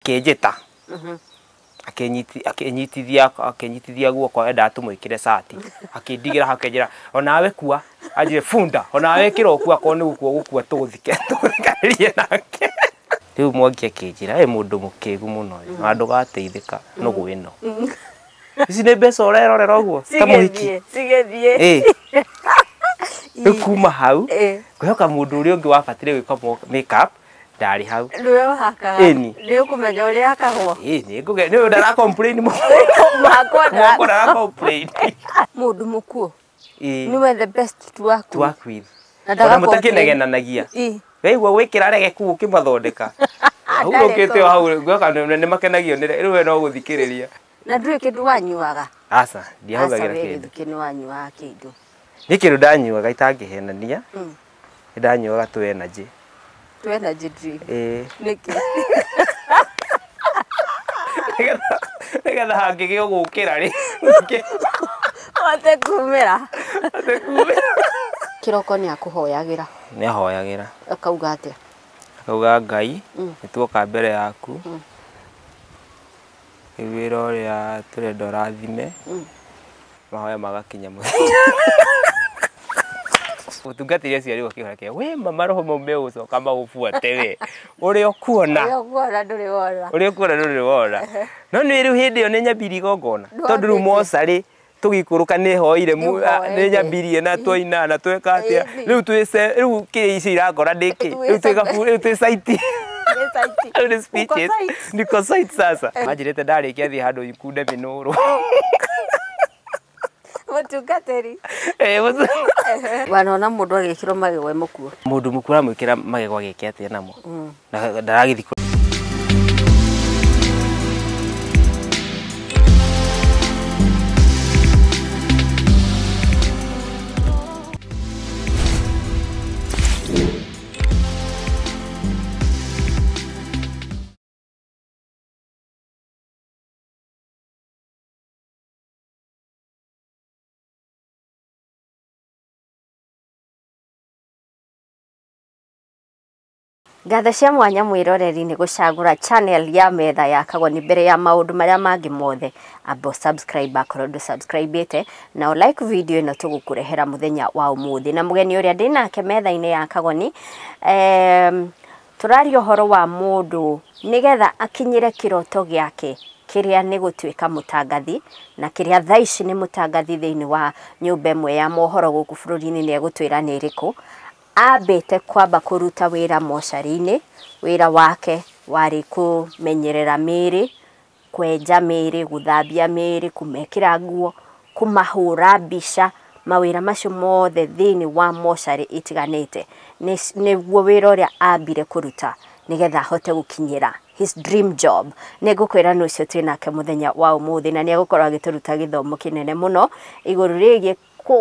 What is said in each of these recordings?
akĩnjĩta akĩnyitithia guoko enda tũmwĩkĩre cati akĩndigĩra hakenjera onawe kua anjire funda onawe kĩro kua ko nĩ gũkua tũthikanĩrie nake rĩu mwangi akĩnjĩra mũndũ mũkĩgu mũno na ndũgateithĩka no gwĩno ici nĩ mbeca ũrerorera ũguo ta mũhiki cigĩthiĩ kuma hau kwĩhoka mũndũ ũrĩa ũngĩ wabatire gwĩka make-up ndari hau rĩu haka rĩu kũmenya ũrĩa hakagwo nĩ ndara complain mũndũ ndara complain mũndũ mũkuo niwe the best to work with na mũtakĩnegenanagia weigua gwĩkĩra rege kuu ũkĩmathondeka hau ũkĩte hau gwĩka nĩ makenagio rĩu no gũthikĩrĩria na ndũĩ kĩndũ wanyuaga aca ndiahũthagĩra kĩndũ wanyuaga kĩndũ nĩ kĩndũ ndanyuaga itangĩhenania ndanyuaga tu energy drink nĩkĩ nĩgetha hangĩgĩo gũkĩra rĩ ote kumĩra kĩroko nĩ akũhoyagĩra akauga atĩa akauga Ngai nĩtuoka mbere yaku wĩra ũrĩa tũrenda ũrathime mahoya magakinya mũthenya ũtungatĩri ũcio rĩu akĩhorekea we mama roho maume ũcoka maũbuate we ũrĩa ũkuona ndũrĩ wona no nĩ rĩu hĩndĩ ĩyo nĩ nyambiri igongona tondũ rĩu mocarĩ tũgĩikũrũka nĩ hoire nĩ nyambirie na twaina na tweka atĩa rĩu kĩrĩa ici irakora ndĩkĩ rĩu twĩ saiti nĩ speeches niko site sasa manjirĩte ndarĩkia thiĩ handũ ikunde mĩnũrũ mũtungatĩri wanona mũndũ agĩkĩrwo magego mũkuo mũndũ mũkuo aramwĩkĩra magego agĩke atĩa namo na ndaragĩthi Ngatho cia mwanya mwiroreri nĩ gũcagũra channel ya Metha ya Kagoni mbere ya maũndũ marĩa mangĩ mothe abo subscribe akorwo ndũ subscribe na like video ĩno tũgũkũrehera mũthenya wa ũmũthĩ na mũgeni ũrĩa ndĩ nake Metha-inĩ ya Kagoni tũraria ũhoro wa mũndũ nĩgetha akinyĩre kĩroto gĩake kĩrĩa nĩ gũtuĩka mũtangathi na kĩrĩa thaa ici nĩ mũtangathi thĩinĩ wa nyũmba ĩmwe ya mohoro gũkũ bũrũri-inĩ nĩ egũtwĩra nĩ ĩrĩkũ ambĩte kwamba kũruta wĩra mocarĩ-inĩ wĩra wake warĩ kũmenyerera mĩĩrĩ kwenja mĩĩrĩ gũthambia mĩĩrĩ kũmekĩra nguo kũmahũra mbica mawĩra macio mothe thĩinĩ wa mocarĩ itiganĩte nĩguo wĩra ũrĩa ambire kũruta nĩgetha ahote gũkinyĩra his dream job nĩ ngũkwĩra nĩ ũcio twĩ nake mũthenya wa ũmũthĩ na nĩ egũkorwo agĩtũruta gĩthomo kĩnene mũno igũrũ rĩgiĩ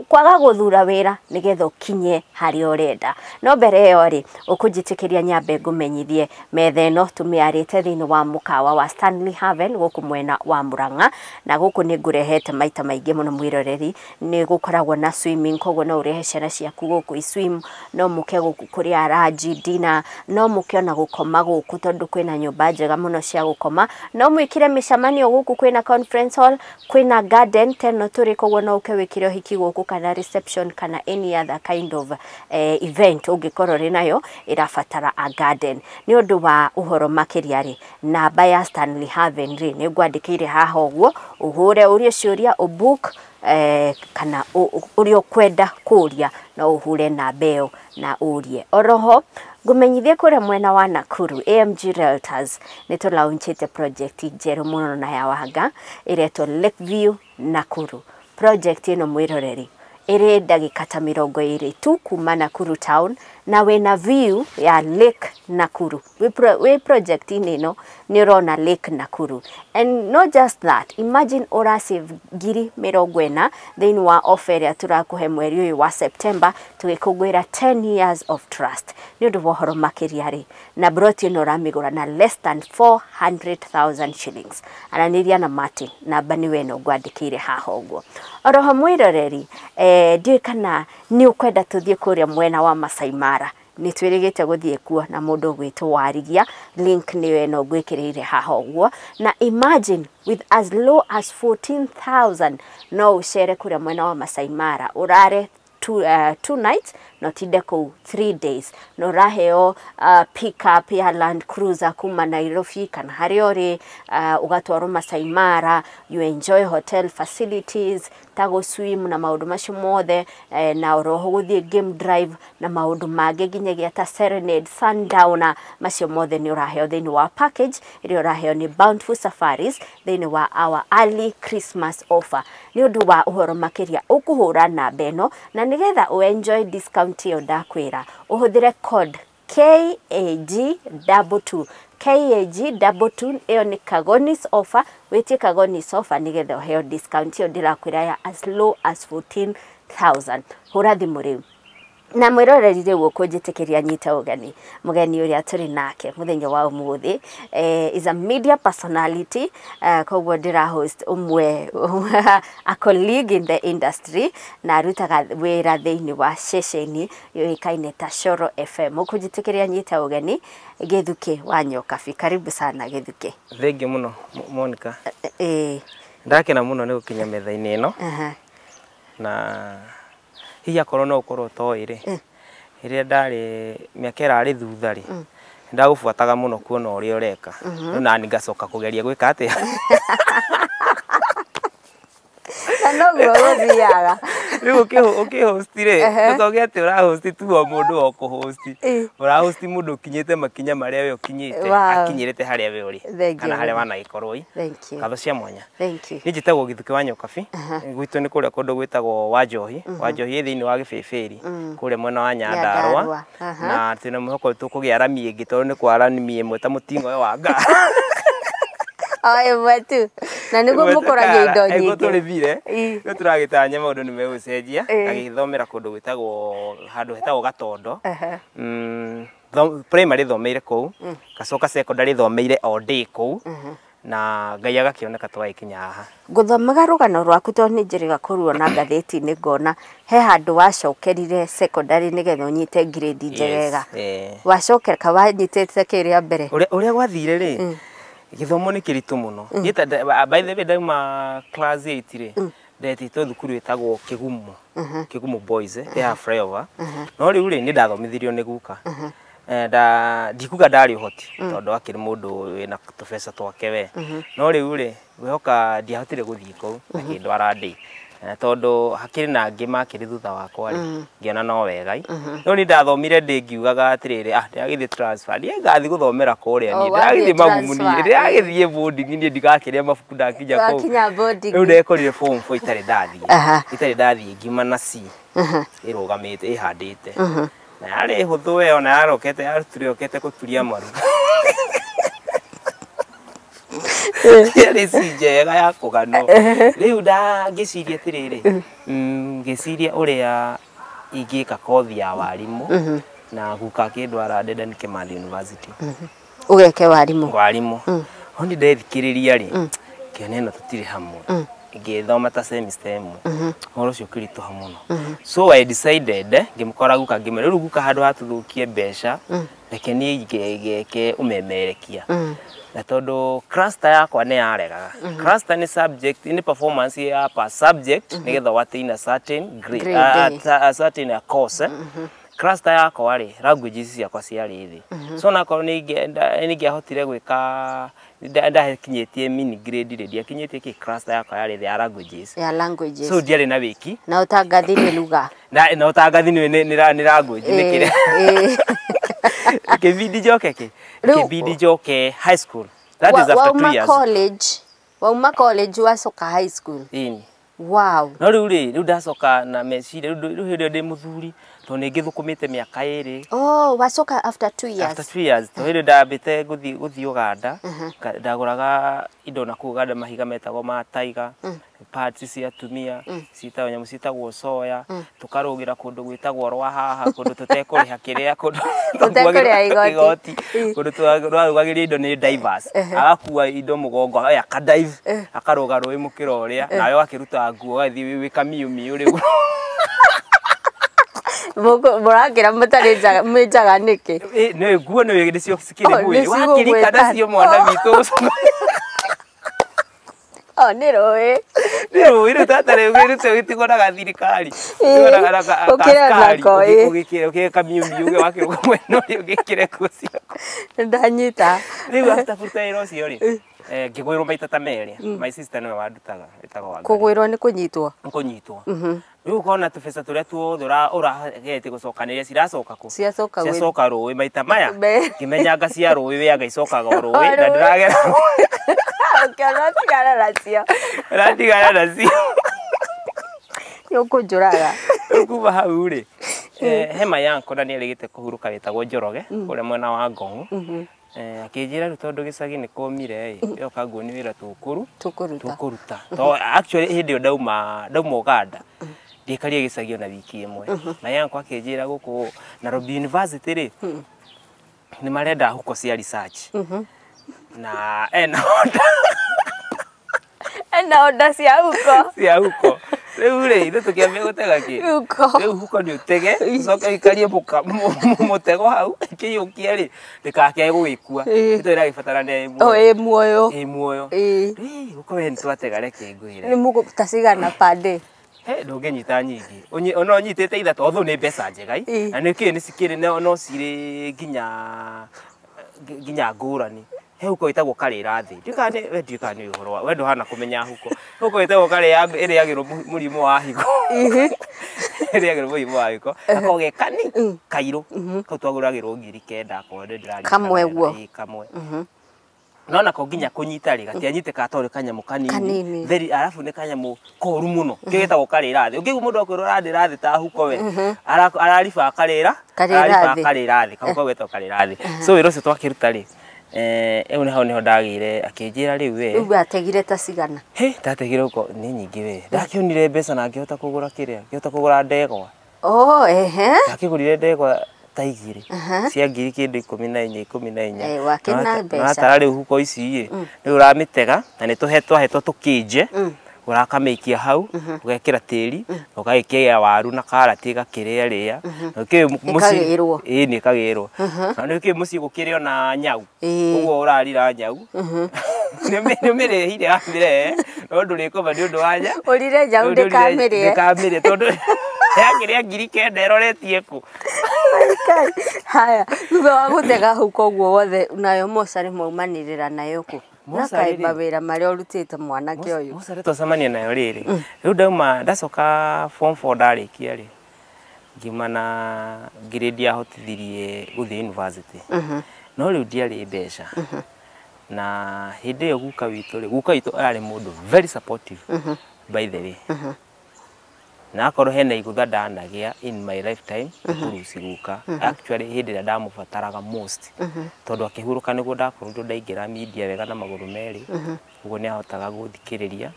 kwaga gũthura wĩra nĩgetha ũkinye harĩa ũrenda no mbere ĩyo rĩ ũkũnjĩtĩkĩria nyambe ngũmenyithie Metha ĩno tũmĩarĩte thĩinĩ wa mũkawa wa Stanley Haven gũkũ mwena wa Murang'a na gũkũ nĩ ngũrehete maita maingĩ mũno mwĩroreri nĩ gũkoragwo na swimming koguo no ũrehe ciana ciaku gũkũ swim no mũke gũkũ kũrĩa ranji dinner no mũke ona gũkoma gũkũ tondũ kwĩna nyũmba njega mũno cia gũkoma no mwĩkire mĩcemanio gũkũ kwĩna conference hall kwĩna garden teno tũrĩ koguo no ũke wĩkire ũhiki gũkũ kana reception kana any other kind of event ũngĩkorwo rĩ nayo ĩrabatara a garden nĩ ũndũ wa ũhoro makĩria rĩ namba ya Stanley Haven rĩ nĩ ngwandĩkĩire haha ũguo ũhũre ũrĩa ciũria ũbook kana ũrĩa ũkwenda kũria no ũhure namba ĩyo na ũrie oroho ngũmenyithie kũrĩa mwena wa Nakuru AMG Realtors nĩ tũlaunchĩte project njerũ mũno na ya wanga ĩretwo Lakeview Nakuru project ĩno mwĩroreri ĩrĩ ndagĩka ta 20 tu kuma Nakuru town na wĩna view ya Lake Nakuru we project ĩno nĩ ũrona Lake Nakuru and not just that imagine ora save ngiri 40 thĩinĩ wa offer ya tũrakũhe mweri ũyũ wa September tũgĩkũngũĩra 10 years of trust nĩ ũndũ wa ũhoro makĩria rĩ na broti ĩno ũramĩgũra na less than 400,000 shillings aranĩria na Martin namba nĩ we no ngwandĩkĩire haha ũguo oroho mwĩroreri ndiũĩ kana nĩ ũkwenda tũthiĩ kũrĩa mwena wa Masai Mara ni twirigite guthie kuo na mundu gwitwo warigia link niwe no gwikirire haha uguo na imagine with as low as 14,000 no ucere kuria mwena wa Masai Mara urare 2 nights not ideko 3 days no raheo pick up ya Land Cruiser kuma Nairobi kana hariori ugatwaro Masai Mara you enjoy hotel facilities tago swim na maundu macio mothe na oroho guthie game drive na maundu mage ginyagia ta serenade sundowner macio mothe ni uraheo thini wa package iri uraheo ni Bountiful Safaris thini wa our early Christmas offer ni undu wa uhoro makiria ukuhura na beno na nigetha u enjoy discount yo ndakwira uhuthire code KAG22 KAG22 iyo ni Kagoni's offer wetie Kagoni's offer nigetha uheo discount yo ndirakwira ya as low as 14,000 hura thimu riu na mwirorerire guko njitikiria nyita ugeni mugeni uria turi nake muthenya wa umuthi is a media personality kogwo ndira host umwe a colleague in the industry na arutaga wira thiini wa ceceni yoikaine ta CORO FM ukujitikiria nyita ugeni Githuki wa Nyokabi karibu sana Githuki thengi muno Monica ndakena muno ni gukinya metha-ini ino na hiya korona ukoro toire iria ndari miakera ari thuthari ndagubuataga muno kuona uri ureka na ngacoka kugeria gwika ati Nanoguo guthiaga riu ukihostire ndoge ati ura host tu o mundu o kuhost ura host mundu kinyite makinya maria we ukinyite akinyirite haria we uri kana haria wana ikoroi katho cia mwanya ni njitagwo Githuki wa Nyokabi gwitu ni kuria kundu gwitagwo Wanjohi thini wa Gibibiri kuria mwena wa Nyandarua na tuna muhoko tukugia rami ingi tondu ni kwarani imwe ta mutingo wa nga Ai watu na niguo mukoragia indo nyingi turi vire no turagitanya maundu ni megucenjia agithomera kundu gwitagwo handu hetagwo Gatondo primary thomeire kou gacoka secondary thomeire all day kou na ngai agakioneka twaikinya haha guthomaga rugano rwaku to ni njiriga kuruona ngatheti-ini ngona he handu wacokerire secondary nigetha unyite grade njega wacokera wanyitete kiria mbere uria gwathire ri githomo ni kiritu muno gita by the way daima class 8 ri ndetito thukuru etagwo Kigumu boys they have flyover no riu ri ni ndathomithirio ni guka ndikuga ndari hoti tondu akiri mundu wina tufesa twake we no riu ri wehoka ndiahotire guthii kou akindwara ndi tondu hakiri na ngi makiri thutha wakwa ri ngiona no wegai no ni ndathomire ndi ngiugaga atiriri ndiagithi transfer ndi ngathi guthomera kuria ni ndagithi magumuni ndiagithi boarding ni ndigakiria mabuku ndakinya kou riu ndekorire form 4 itari ndathi ngima na C irugamite ihandite na yari huthu we ona yarokete yaruturiokete kuturia maru yari sinjega ya kugano riu ngiciria tiriri ngiciria uria ingika kothi ya warimu na guka kindwara Dedan Kimathi University ugeke warimu ondi ndethikiriria ri kioneno tutiri hamwe ngithoma ta semester imwe horo cio kiritu hamuno so I decided ngimkora guka ngimere guka handu hatuthukie mbeca reke ni ngeke umemerekia na tondu cluster yakwa ni yaregaga cluster ni subject ni performance ya pa subject nigetha watina certain grade a certain course cluster yakwa ri languages ciakwa ciari thi so na korwo ni ngiahotire gwika ndakinyitie mini grade ri ndiakinyitie ki cluster yakwa yari ya languages so ndiari na wiki na utangathi ni lugha na utangathi ni language ni kire kibidi joke high school that is after 2 years wauma college wasoka high school wow no riu ndacoka na meciria riu hindi ndi muthuri to ni ngithukumite miaka iri wasoka after 2 years to hindi ndambite guthi Uganda ndaguraga indo na ku Uganda mahiga metagwo ma taiga parts cia tumia cita nyamu citagwo soya tukarugira kundu gwitagwo rwa haha kundu tutekuriha kiria kundu tutekuriha igoti kundu twarugagiria indo ni divers agakuwa indo mugongo aka dive akaruga rui mukira uria nayo akiruta nguo gathi wika miu riu Mũrakĩra mũtarĩ mwenjaga nĩkĩ? Nĩ nguo nĩ nĩcio cikĩrĩ mwĩrĩ. Wakĩrikana cio mwana witũ. Nĩ rũĩ. Nĩ rũĩ rĩu tata rĩu gĩtigwo na gathirikari. Ũgĩkĩra miumiu wakĩruga mwena ũrĩa ũgĩkĩre nguo ciaku. Ndanyita. Rĩu after kũruta wĩra ũcio rĩ, ngĩgwĩrwo maita ta merĩ. My sister nĩwe wandutaga wĩtagwo Wangari. Kũgwĩrwo nĩ kũnyitwo. Kũnyitwo. Rĩu ũkona tũbeca tũrĩa tuothe ũragete gũcokanĩrĩria ciracoka kũ? Ciacoka rũĩ maita maya. Ngĩmenyanga cia rũĩ wĩaga icokaga rũĩ na ndĩragera. Ũkĩona tigana nacio. Ratigana nacio. Nĩũkũnjũraga. Kuma hau rĩ, hema yanko na nĩerĩgĩte kũhurũka wĩtagwo Njoroge kũrĩa mwena wa Ngong. Akĩnjĩra rĩu tondũ gĩcagi nĩ kũmire ĩyo Kagoni wĩra tũkũruta. Actually hĩndĩ ĩyo ndauma Uganda ndĩkarire gĩcagi ona wiki ĩmwe. Na yanko akĩnjĩra gũkũ Nairobi University rĩ nĩ marenda huko cia research. Na ena onda cia huko. Rĩu rĩ ithuĩ tũkĩambia gũtega kĩ? Rĩu huko nĩ ũtege ũcoke ũikarie mũtego hau kĩiyũkia rĩ ndĩkake gũgĩkua. Nĩtwe ĩragĩbatarania ĩ muoyo. Huko we nĩtwatega reke ngwĩre. Nĩ mũgũtacigana per day. Ndũngĩnyita nyingĩ. Ona ũnyitĩte ithatũ although nĩ mbeca njega. Na nĩkĩĩ nĩ cikĩrĩ no cirĩ nginya ngũrani. Huko ĩtagwo karĩra thĩ. Ndikane nĩ ũhoro wa wendo hana kũmenya huko. Huko ĩtagwo karĩra ĩrĩagĩrwo mũrimũ wa higo. Ĩrĩagĩrwo mũrimũ wa higo. Akoge kani kairũ. Kau twagũragĩrwo 9,000 akorwo ndĩrarĩ. Kamwe guo. Kamwe. No nako nginya kũnyita rĩ gatianyitĩka atorĩ kanyamũ kanini. Very arabu nĩ kanyamũ koru mũno. Kĩo gĩtagwo karĩra thĩ. Ũngĩigua mũndũ akwĩrwo arandĩra thĩ ta huko we. Arariba karĩra thĩ. Kau gĩtagwo karĩra thĩ. So wĩra ũcio twakĩruta rĩ ĩu nĩ hau nĩho ndagĩire akĩnjĩra rĩu we. Rĩu ategire ta cigana. Ndategire huko nĩ nyingĩ we. Ndakĩonire mbeca na ngĩhota kũgũra kĩrĩa. Ngĩhota kũgũra ndegwa. Ndakĩgũrire ndegwa ta 2 cia ngiri kĩndũ 14. Wakĩna mbeca. Natara rĩu huko ici rĩ rĩu ũramĩtega na nĩ tũhetwo tũkĩnje. Ũrakamĩikia hau ũgekĩra tĩri ũgagĩkĩra waru na karati gakĩrĩa mũciĩ nĩ kagĩrwo na nĩkĩ mũciĩ gũkĩrĩo na nyau ũguo ũrarira nyau nĩmĩrĩhire amĩre no ndũrĩkoma nĩ ũndũ wa nyau ũrire nyau ndĩkamĩrĩe tondũ yakĩrĩa 9,000 ĩroretie kũ. Haya thutha wa gũtega hau koguo wothe nayo mocarĩ maumanĩrĩra nayo kũ? Nakaimba wĩra marĩa ũrutĩte mwanake ũyũ. Mocarĩ twacemania nayo rĩrĩ. Rĩu ndauma ndacoka form 4 ndarĩkia rĩ ngiuma na grade yahotithirie gũthiĩ university. No rĩu ndiarĩ mbeca. Na hĩndĩ ĩyo guka witũ ararĩ mũndũ very supportive by the way. Na akorwo hena igũtha ndanagĩa in my lifetime kuruci guka. Actually hĩndĩ ĩrĩa ndamũbataraga most. Tondũ akĩhurũka nĩguo ndakorirwo ndaingĩra media wega na magũrũ merĩ. Ũguo nĩ ahotaga gũthikĩrĩria.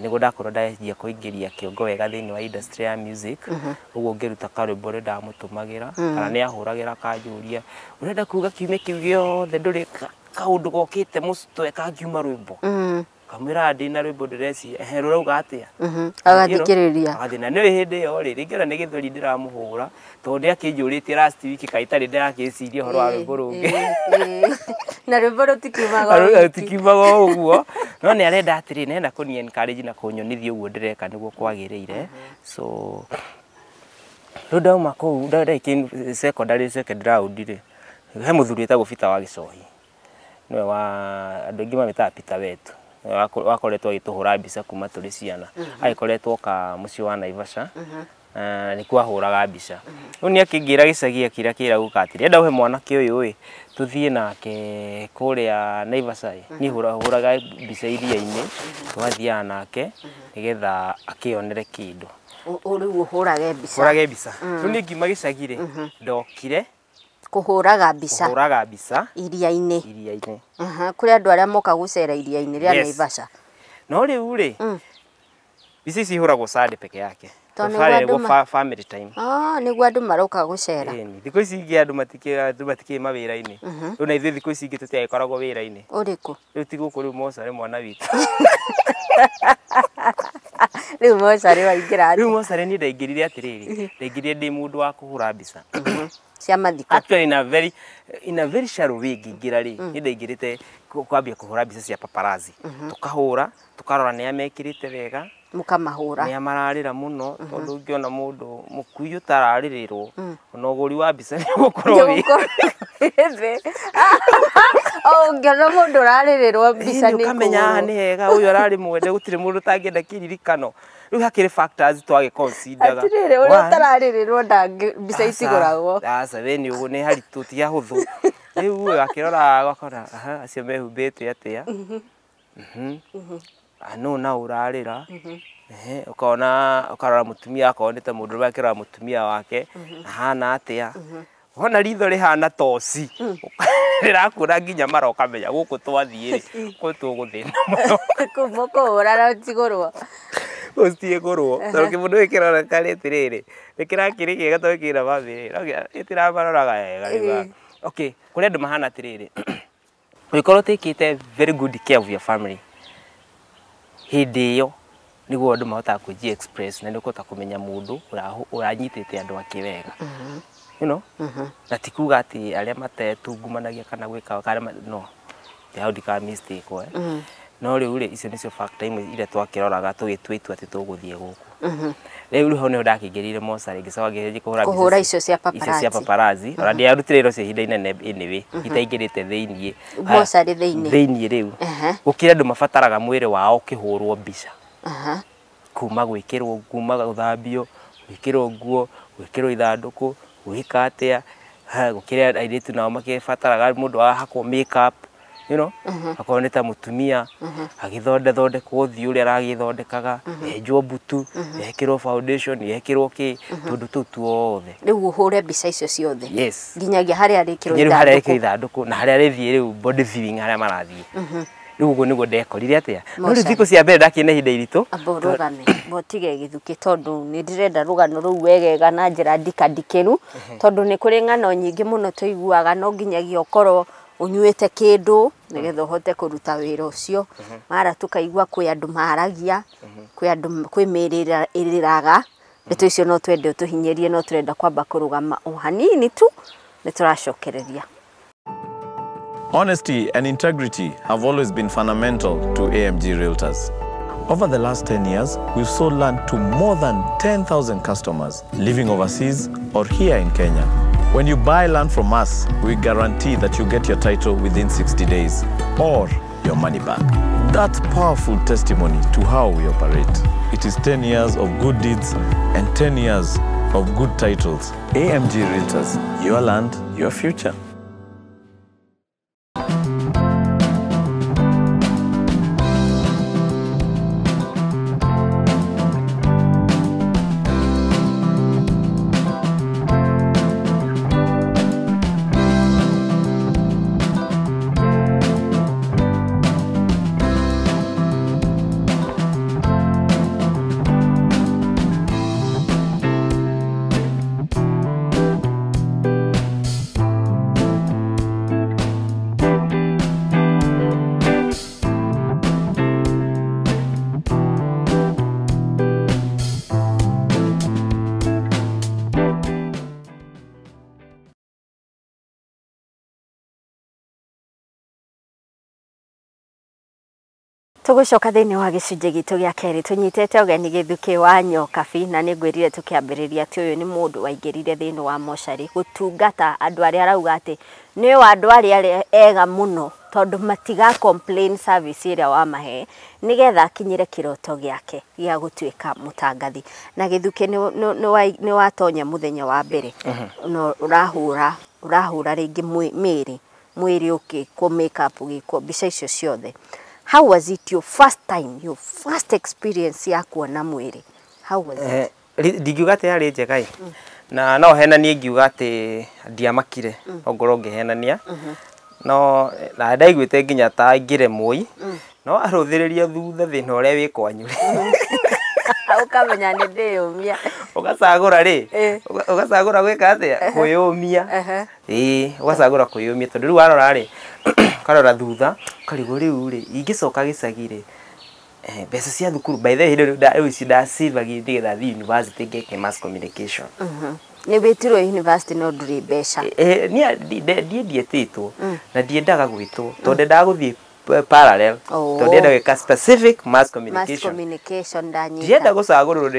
Nĩguo ndakorwo ndanjia kũingĩria kĩongo wega thĩinĩ wa industry ya music. Ũguo ngĩruta karwĩmbo ũrĩa ndamũtũmagĩra kana nĩ ahũragĩra kanjũria ũrenda kuuga kiumia kĩu gĩothe ndũrĩ kaũndũ gokĩte mũcitwe kangiuma rwĩmbo. Kamera ndina rwĩmbo ndĩreci rũrauga atĩa. Agathikĩrĩria. Agathina nĩ hĩndĩ ĩyo rĩ rĩngĩra nĩ gĩthũri ndĩramũhũra tondũ nĩakĩnjũrĩtie last week kaitari ndĩrakĩciria ũhoro wa rwĩmbo rũngĩ. Na rwĩmbo rũtikiumaga ũguo no nĩ arenda atĩrĩ nenda kũni encourage na kũnyonithia ũguo ndĩreka nĩguo kwagĩrĩire. So rĩu ndauma kũu ndarĩkia second round rĩ he mũthuri wĩtagwo Peter wa Gĩcohi nĩwe wa andũ aingĩ mamĩtaga Peter wetu. Wakoretwo agĩtũhũra mbica kuma tũrĩ ciana. Agĩkoretwo ka mũciĩ wa Naivasha. Nĩkuo ahũraga mbica. Rĩu nĩ akĩngĩra gĩcagi kĩrĩa kĩra guka atĩrĩ enda ũhe mwanake ũyũ ĩ tũthiĩ nake kũrĩa Naivasha niĩ hũraga mbica iria-inĩ twathiaga nake nĩgetha akĩonere kĩndũ. Rĩu ũhũrage mbica. Rĩu nĩ ngiuma gĩcagi rĩ ndokire kuhũraga mbica iria-inĩ. Kũrĩ andũ arĩa moka gũcera iria-inĩ rĩa Naivasha. No rĩu rĩ mbica ici ihũragwo Sunday peke yake. Tondũ family time. Nĩguo andũ maroka gũcera. Thikũ ici ingĩ andũ matikĩ mawĩra-inĩ. Rĩu na ithuĩ thikũ ici ingĩ tũtiagĩkoragwo wĩra-inĩ. Ũrĩkũ? Rĩu ti gũkũ rĩu mocarĩ mwana witũ. Riu mocarĩ waingĩra Riu mocarĩ ni ndaingĩrire atĩrĩrĩ, ndaingĩrire ndĩ mũndũ wa kũhũra mbica. Cia mathiko. Actually in a very shallow way ngĩingĩra rĩ, ni ndaingĩrĩte kwambia kũhũra mbica cia paparazzi. Tukahũra, tukarora nĩ amekĩrĩte wega. Mukamahũra. Nĩ amararĩra mũno tondũ ũngĩona mũndũ mũkuĩ ũtararĩrĩrwo ona ũgũri wa mbica nĩ ũgũkorwo wĩ. Ũngĩona mũndũ ũrarĩrĩrwo mbica nĩ ũkamenya nĩ hega ũyũ ararĩ mwende gũtirĩ mũndũ ũtangĩenda kĩririkano. Rĩu hakĩrĩ factors twagĩconsideraga. Atĩrĩrĩ ũrĩa ũtararĩrĩrwo mbica itigũragwo. Aca we nĩ ũguo nĩ haritũ ti hahũthũ. Rĩu ũyũ akĩrora agakora acio mehumbĩte atĩa. Nũ na ũrarĩra. Ũkarora mũtumia akorwo nĩ ta mũndũ ũrĩa akĩrora mũtumia wake ahana atĩa. Wona ritho rĩhana toci rĩrakũra nginya mara ũkamenya gũkũ twathiĩ rĩ kũ tũgũthĩna mũno. Kuma kũhũra na ũtigũrwo. Ũtigũrwo tondũ kĩmũndũ gĩkĩrora karĩ atĩrĩrĩ nĩkĩrakĩrĩ kĩega tondũ kĩna bamĩrĩ ĩtirabaroraga wega. Okay, kũrĩ andũ mahana atĩrĩrĩ ũgĩkorwo ũtĩkĩte very good care of your family hĩndĩ ĩyo nĩguo andũ mahotaga kwĩji express na nĩũkũhota kũmenya mũndũ ũranyitĩte andũ ake wega. You know? Na ti kuga atĩ arĩa matetungumanagia kana gwĩka kana no how ndika mistake no rĩu rĩ icio nĩcio factor imwe iria twakĩroraga tũgĩtua itua atĩ tũgũthiĩ gũkũ. Rĩu ho nĩho ndakĩingĩrire mocarĩ ngĩcoka ngĩhĩnjia kũhũra icio cia paparazzi. Ona ndiarutire iro cia ihinda inene anyway itaingĩrĩte thĩiniĩ mocarĩ thĩiniĩ rĩu gũkĩra andũ mabataraga mwĩrĩ wao ũkĩhũrwo mbica. Kuma gwĩkĩrwo kuma gũthambio gwĩkĩrwo nguo gwĩkĩrwo ithandũkũ gwĩka atĩa gũkĩra airĩtu nao makĩbataraga mũndũ ahakwo make up. You know, akorwo nĩ ta mũtumia agĩthondekwo ũthiũ ũrĩa aragĩthondekaga enjwo mbutu ekĩrwo foundation ekĩrwo kĩ tondũ tũu tuothe rĩu ũhũre mbica icio ciothe. Yes, nginyagia harĩa arĩkĩrwo ithandũkũ na harĩa arĩthiĩ rĩu body viewing harĩa marathiĩ. Rĩu ũguo nĩguo ndekorire atĩa no rĩu thikũ cia mbere ndakĩne ihinda iritũ rũgame botige Githuki tondũ nĩ ndĩrenda rũgano rũu wegega na njĩra ndikandikĩru tondũ nĩ kũrĩ ng'ano nyingĩ mũno tũiguaga no nginyagia ũkorwo unyuĩte kĩndũ nĩgetha ũhote kũruta wĩra ũcio. Mara tukaigua kwĩ andũ maragia kwĩ andũ kwĩmĩrĩraga ndeto icio no twende ũtũhinyĩrie no turenda kwamba kũrũgama o hanini tu nĩ tũracokereria. Honesty and integrity have always been fundamental to AMG Realtors. Over the last 10 years, we've sold land to more than 10,000 customers living overseas or here in Kenya. When you buy land from us, we guarantee that you get your title within 60 days or your money back. That's powerful testimony to how we operate. It is 10 years of good deeds and 10 years of good titles. AMG Realtors, your land, your future. Tugucoka thĩinĩ wa gĩcunjĩ gitũ gĩa kerĩ tunyitete ũgeni Githuki wa Nyokabi na nĩ ngwĩrire tũkĩambĩrĩria atĩ ũyũ nĩ mũndũ waingĩrire thĩinĩ wa mocarĩ gũtungata andũ arĩa arauga atĩ nĩ andũ arĩa ega mũno tondũ matiga complain service ĩrĩa wamahe nĩgetha akinyire kĩroto gĩake gĩa gũtuĩka mũtangathi. Na Githuki nĩ watonya mũthenya wa mbere no ũrahũra rĩngĩ mwĩrĩ ũkĩkwo make up ũgĩkwo mbica icio ciothe. How was it your first time, your first experience ya kuona mwĩrĩ? How was it? Ndingiuga atĩ yarĩ njega na no henanie ngiuga atĩ ndiamakire ongorwo ngĩhenania no na ndaiguĩte nginya ta ngire mũi no arũthĩrĩria thutha thĩna ũrĩa wĩ kwanyu ukamenya nĩ ndĩyũmia ũgacagũra rĩ ũgacagũra gwĩka atĩa kwĩyũmia ũgacagũra kwĩyũmia tondũ rĩu warora rĩ karora thutha karigwo rĩu rĩ ingĩcoka gĩcagi rĩ Besa cia thukuru by the way rĩu da save githiga thi university ngeke mass communication. Nĩ wĩtirwo university no ndũrĩ mbeca. Niĩ ndietĩtwo na ndiendaga gwĩtwo tondũ ndendaga gũthiĩ parallel tondũ ndiendaga gwĩka specific mass communication ndanyita. Ndienda gũcagũrwo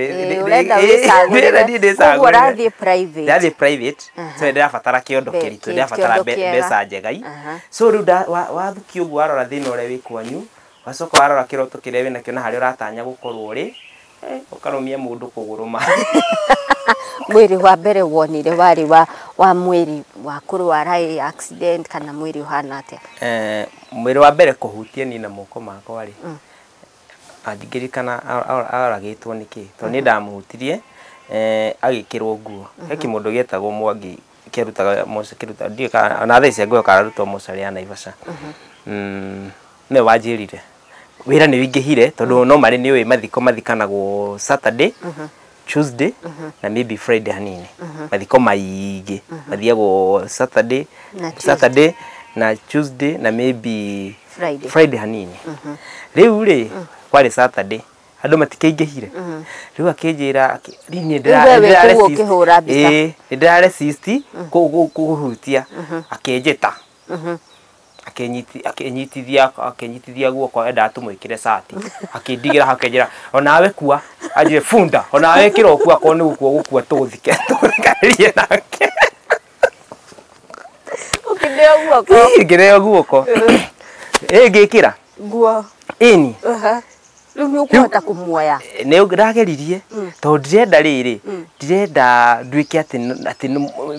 ũrathiĩ private. Ndathiĩ private so ndĩrabatara kĩondo kĩritũ ndĩrabatara mbeca njegai so rĩu wathuki ũguo warora thĩna ũrĩa wĩ kwanyu wacoka warora kĩroto kĩrĩa wĩna kĩo na harĩa ũratanya gũkorwo ũrĩ ũkarũmia mũndũ kũgũrũma. Mwĩrĩ wa mbere wonire warĩ wa mwĩrĩ wa kũrwara accident kana mwĩrĩ ũhana atĩa? Mwĩrĩ wa mbere kũhutia ni na moko makwa rĩ andigirikana aragĩtwo nĩkĩ tondũ nĩ ndamũhutirie agĩkĩrwo nguo he kĩmũndũ gĩetagwo mwangi kĩrutaga na thaa ici nguo kararutwo mocarĩ ya Naivasha nĩ wanjĩrire wĩra nĩ wĩingĩhire tondũ no marĩ nĩ mathiko mathikanagwo Saturday Tuesday na maybe Friday hanini mathiko maingĩ mathiagwo Saturday na Tuesday na maybe Friday hanini rĩu rĩ kwarĩ Saturday andũ matikaingĩhire rĩu akĩnjĩra niĩ ndĩraresist kũhutia akĩnjĩta akĩnyitithia guoko enda tũmwĩkĩre sati akĩndigĩra hakĩnjĩra onawe kua anjĩre funda onawe kĩro kua ko nĩ gũkua tũthike tũkarĩrie nake ngĩreo guoko ngĩkĩra nguo ĩni rĩu nĩ ũkũhota kũmuoya nĩ ndageririe tondũ ndirenda rĩrĩ ndirenda nduĩke atĩ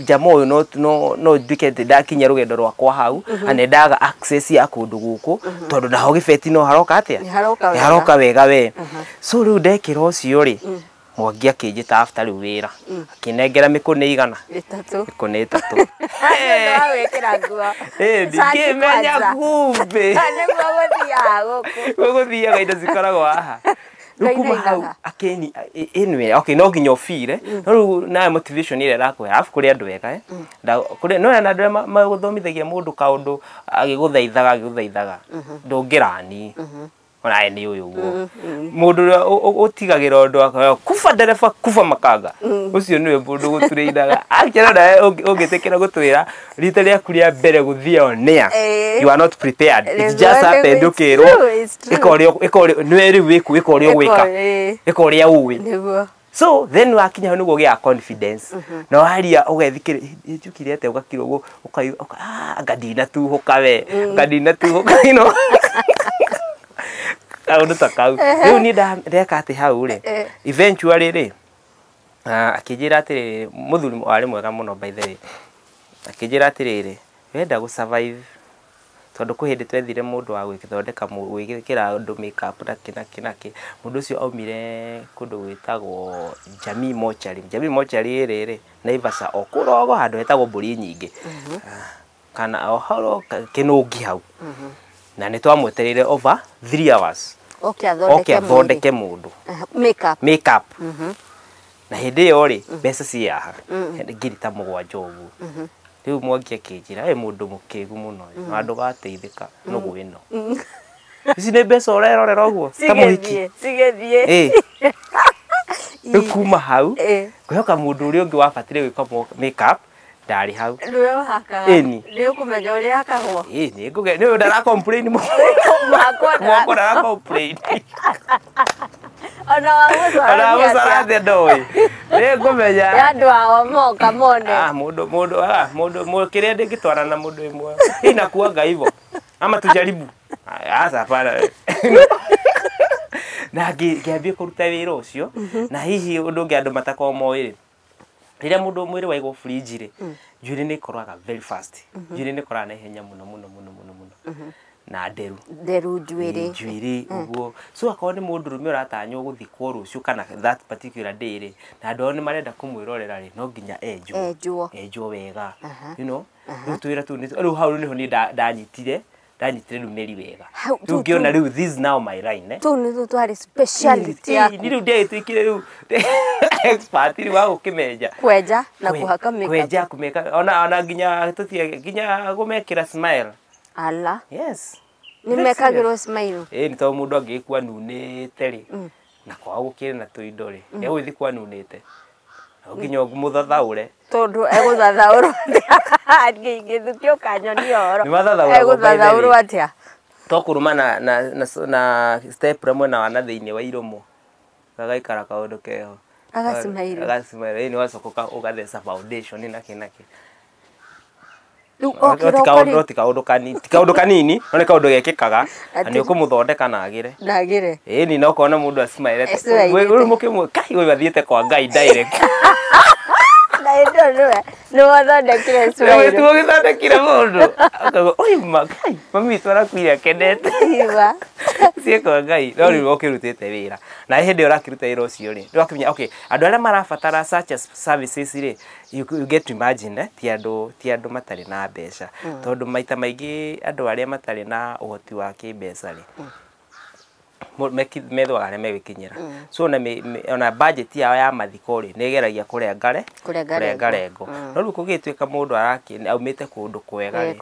njama ũyũ no nduĩke atĩ ndakinya rũgendo rwakwa hau na nĩndaga access ya kũndũ gũkũ tondũ naho gĩbeti no haroka atĩa nĩ haroka wega we so rĩu ndekĩra ũcio rĩ Mwangi akĩnjĩta after rĩu wĩra akĩnengera mĩkũnĩ igana mĩkũnĩ 3 ndingĩmenya kumbe gũgũthiaga indo cikoragwo haha kuma hau anyway no nginya ũbire no rĩu nawe motivation ĩrĩa ĩrakũhe arabu kũrĩ andũ ega no na andũ arĩa magũthomithagia mũndũ kaũndũ agĩgũthaithaga ndũngĩrani ona nĩ ũyũ guo mũndũ ũtigagĩra ũndũ wake kufa ndereba kufa makanga ũcio nĩwe mũndũ gũturĩithaga akĩra nawe ũngĩtĩkĩra gũtwĩra rita rĩaku rĩa mbere gũthia nĩa you are not prepared it's just happened ũkĩrwo nĩwe rĩu wĩku ĩka ũrĩa ũgwĩka ĩka ũrĩa ũĩ so then wakinya hau nĩguo gĩa confidence na waria ũgethikĩra njukire ate ũgakirwo ngadinatuhũka we ngadinatuhũka ino kaũndũ ta kau rĩu niĩ ndeka atĩ hau rĩ eventually rĩ akĩnjĩra atĩrĩrĩ mũthuri warĩ mwega mũno by the way akĩnjĩra atĩrĩrĩ wenda gũsurvive tondũ kwĩ hĩndĩ twethire mũndũ wa gwĩthondeka gwĩkĩra ũndũ make up na kĩnakĩ mũndũ ũcio aumire kũndũ gwĩtagwo Jamii Mochari rĩrĩ Naivasha o kũrogo handũ hetagwo mbũri nyingĩ kana o haro kĩnũngi hau na nĩ twamwetereire over 3 hours athondeke mũndũ make up na hĩndĩ ĩyo rĩ mbeca ciaha ngiri ta 7 ũguo rĩu Mwangi akĩnjĩra mũndũ mũkĩgu mũno na ndũgateithĩka nũgũ ĩno ici nĩ mbeca ũrerorera ũguo ta mũhiki kuma hau kwĩhoka mũndũ ũrĩa ũngĩ wabatire gwĩka make up ndari hau nĩ ũkũmenya ũrĩa akagwo nĩ ndara complain mwako ndara complain ona wagũcarathia ndoĩ nĩ ngũmenya andũ ao moka mone mũndũ kĩrĩa ndĩngĩtwara na mũndũ ĩmwe inakuwa ngaivo ama tujaribu asa para na ngĩambia kũruta wĩra ũcio na hihi ũndũ ũngĩ andũ matakorwo moĩ rĩrĩa mũndũ mwĩrĩ waigwo fridge rĩ njuĩrĩ nĩ ĩkoraga very fast njuĩrĩ nĩ ĩkoraga na ihenya mũno na nderu njuĩrĩ ũguo so akorwo nĩ mũndũ rũmĩ ũratanywo gũthikwo rũciũ kana that particular day rĩ na andũ ao nĩ marenda kũmwĩrorera rĩ no nginya enjwo wega you know rĩu twĩra tũu rĩu hau nĩho niĩ ndanyitire rumeri wega rĩu ngĩona rĩu this is now my line tu nĩ twarĩ speciality yaku rĩu ndĩtuĩkire rĩu expert rĩu wa gũkĩmenja kwenja na kũhaka makeup kwenja ona nginya gũmekĩra smile ala yes Nimekagirwo smile. Ni to mundu angikua nunite ri. Na kwa gukire na tuindo ri. Egwithi kwa nunite. Nginya ngumuthathaure. Tondu eguthathaurwo. Githuki ukanyoni oro. Eguthathaurwo atia. Tokuruma na step ramwe na wana thiini wa iromo. Gagaikara kaundu keho. Agasimaire. Ni wacoka ugatheca foundation na kinaki. Kaundu kanini, no kaundu gekikaga, na ni ukumuthondeka na agire. Ni no kona mundu asimaire. We mukimwe kai we bathiete kwa Ngai direct. No wathondekire smile. Tu githondekire mundu. Oi makai, mami twara kuira kendete. Iwa. Cieko Ngai, no ri okirutite wira. Na hindi urakiruta wira ucio ri. Ndwakinya okay, andu aria marabatara such services ri, you get to imagine ti andu matari na mbeca. Tondu maita maingi andu aria matari na uhoti wa kimbeca ri. Metho aria megikinyira. So ona budget yao ya mathiko ri negeragia kurenga rengo. No ru kugituika mundu aumite kundu kwega ri.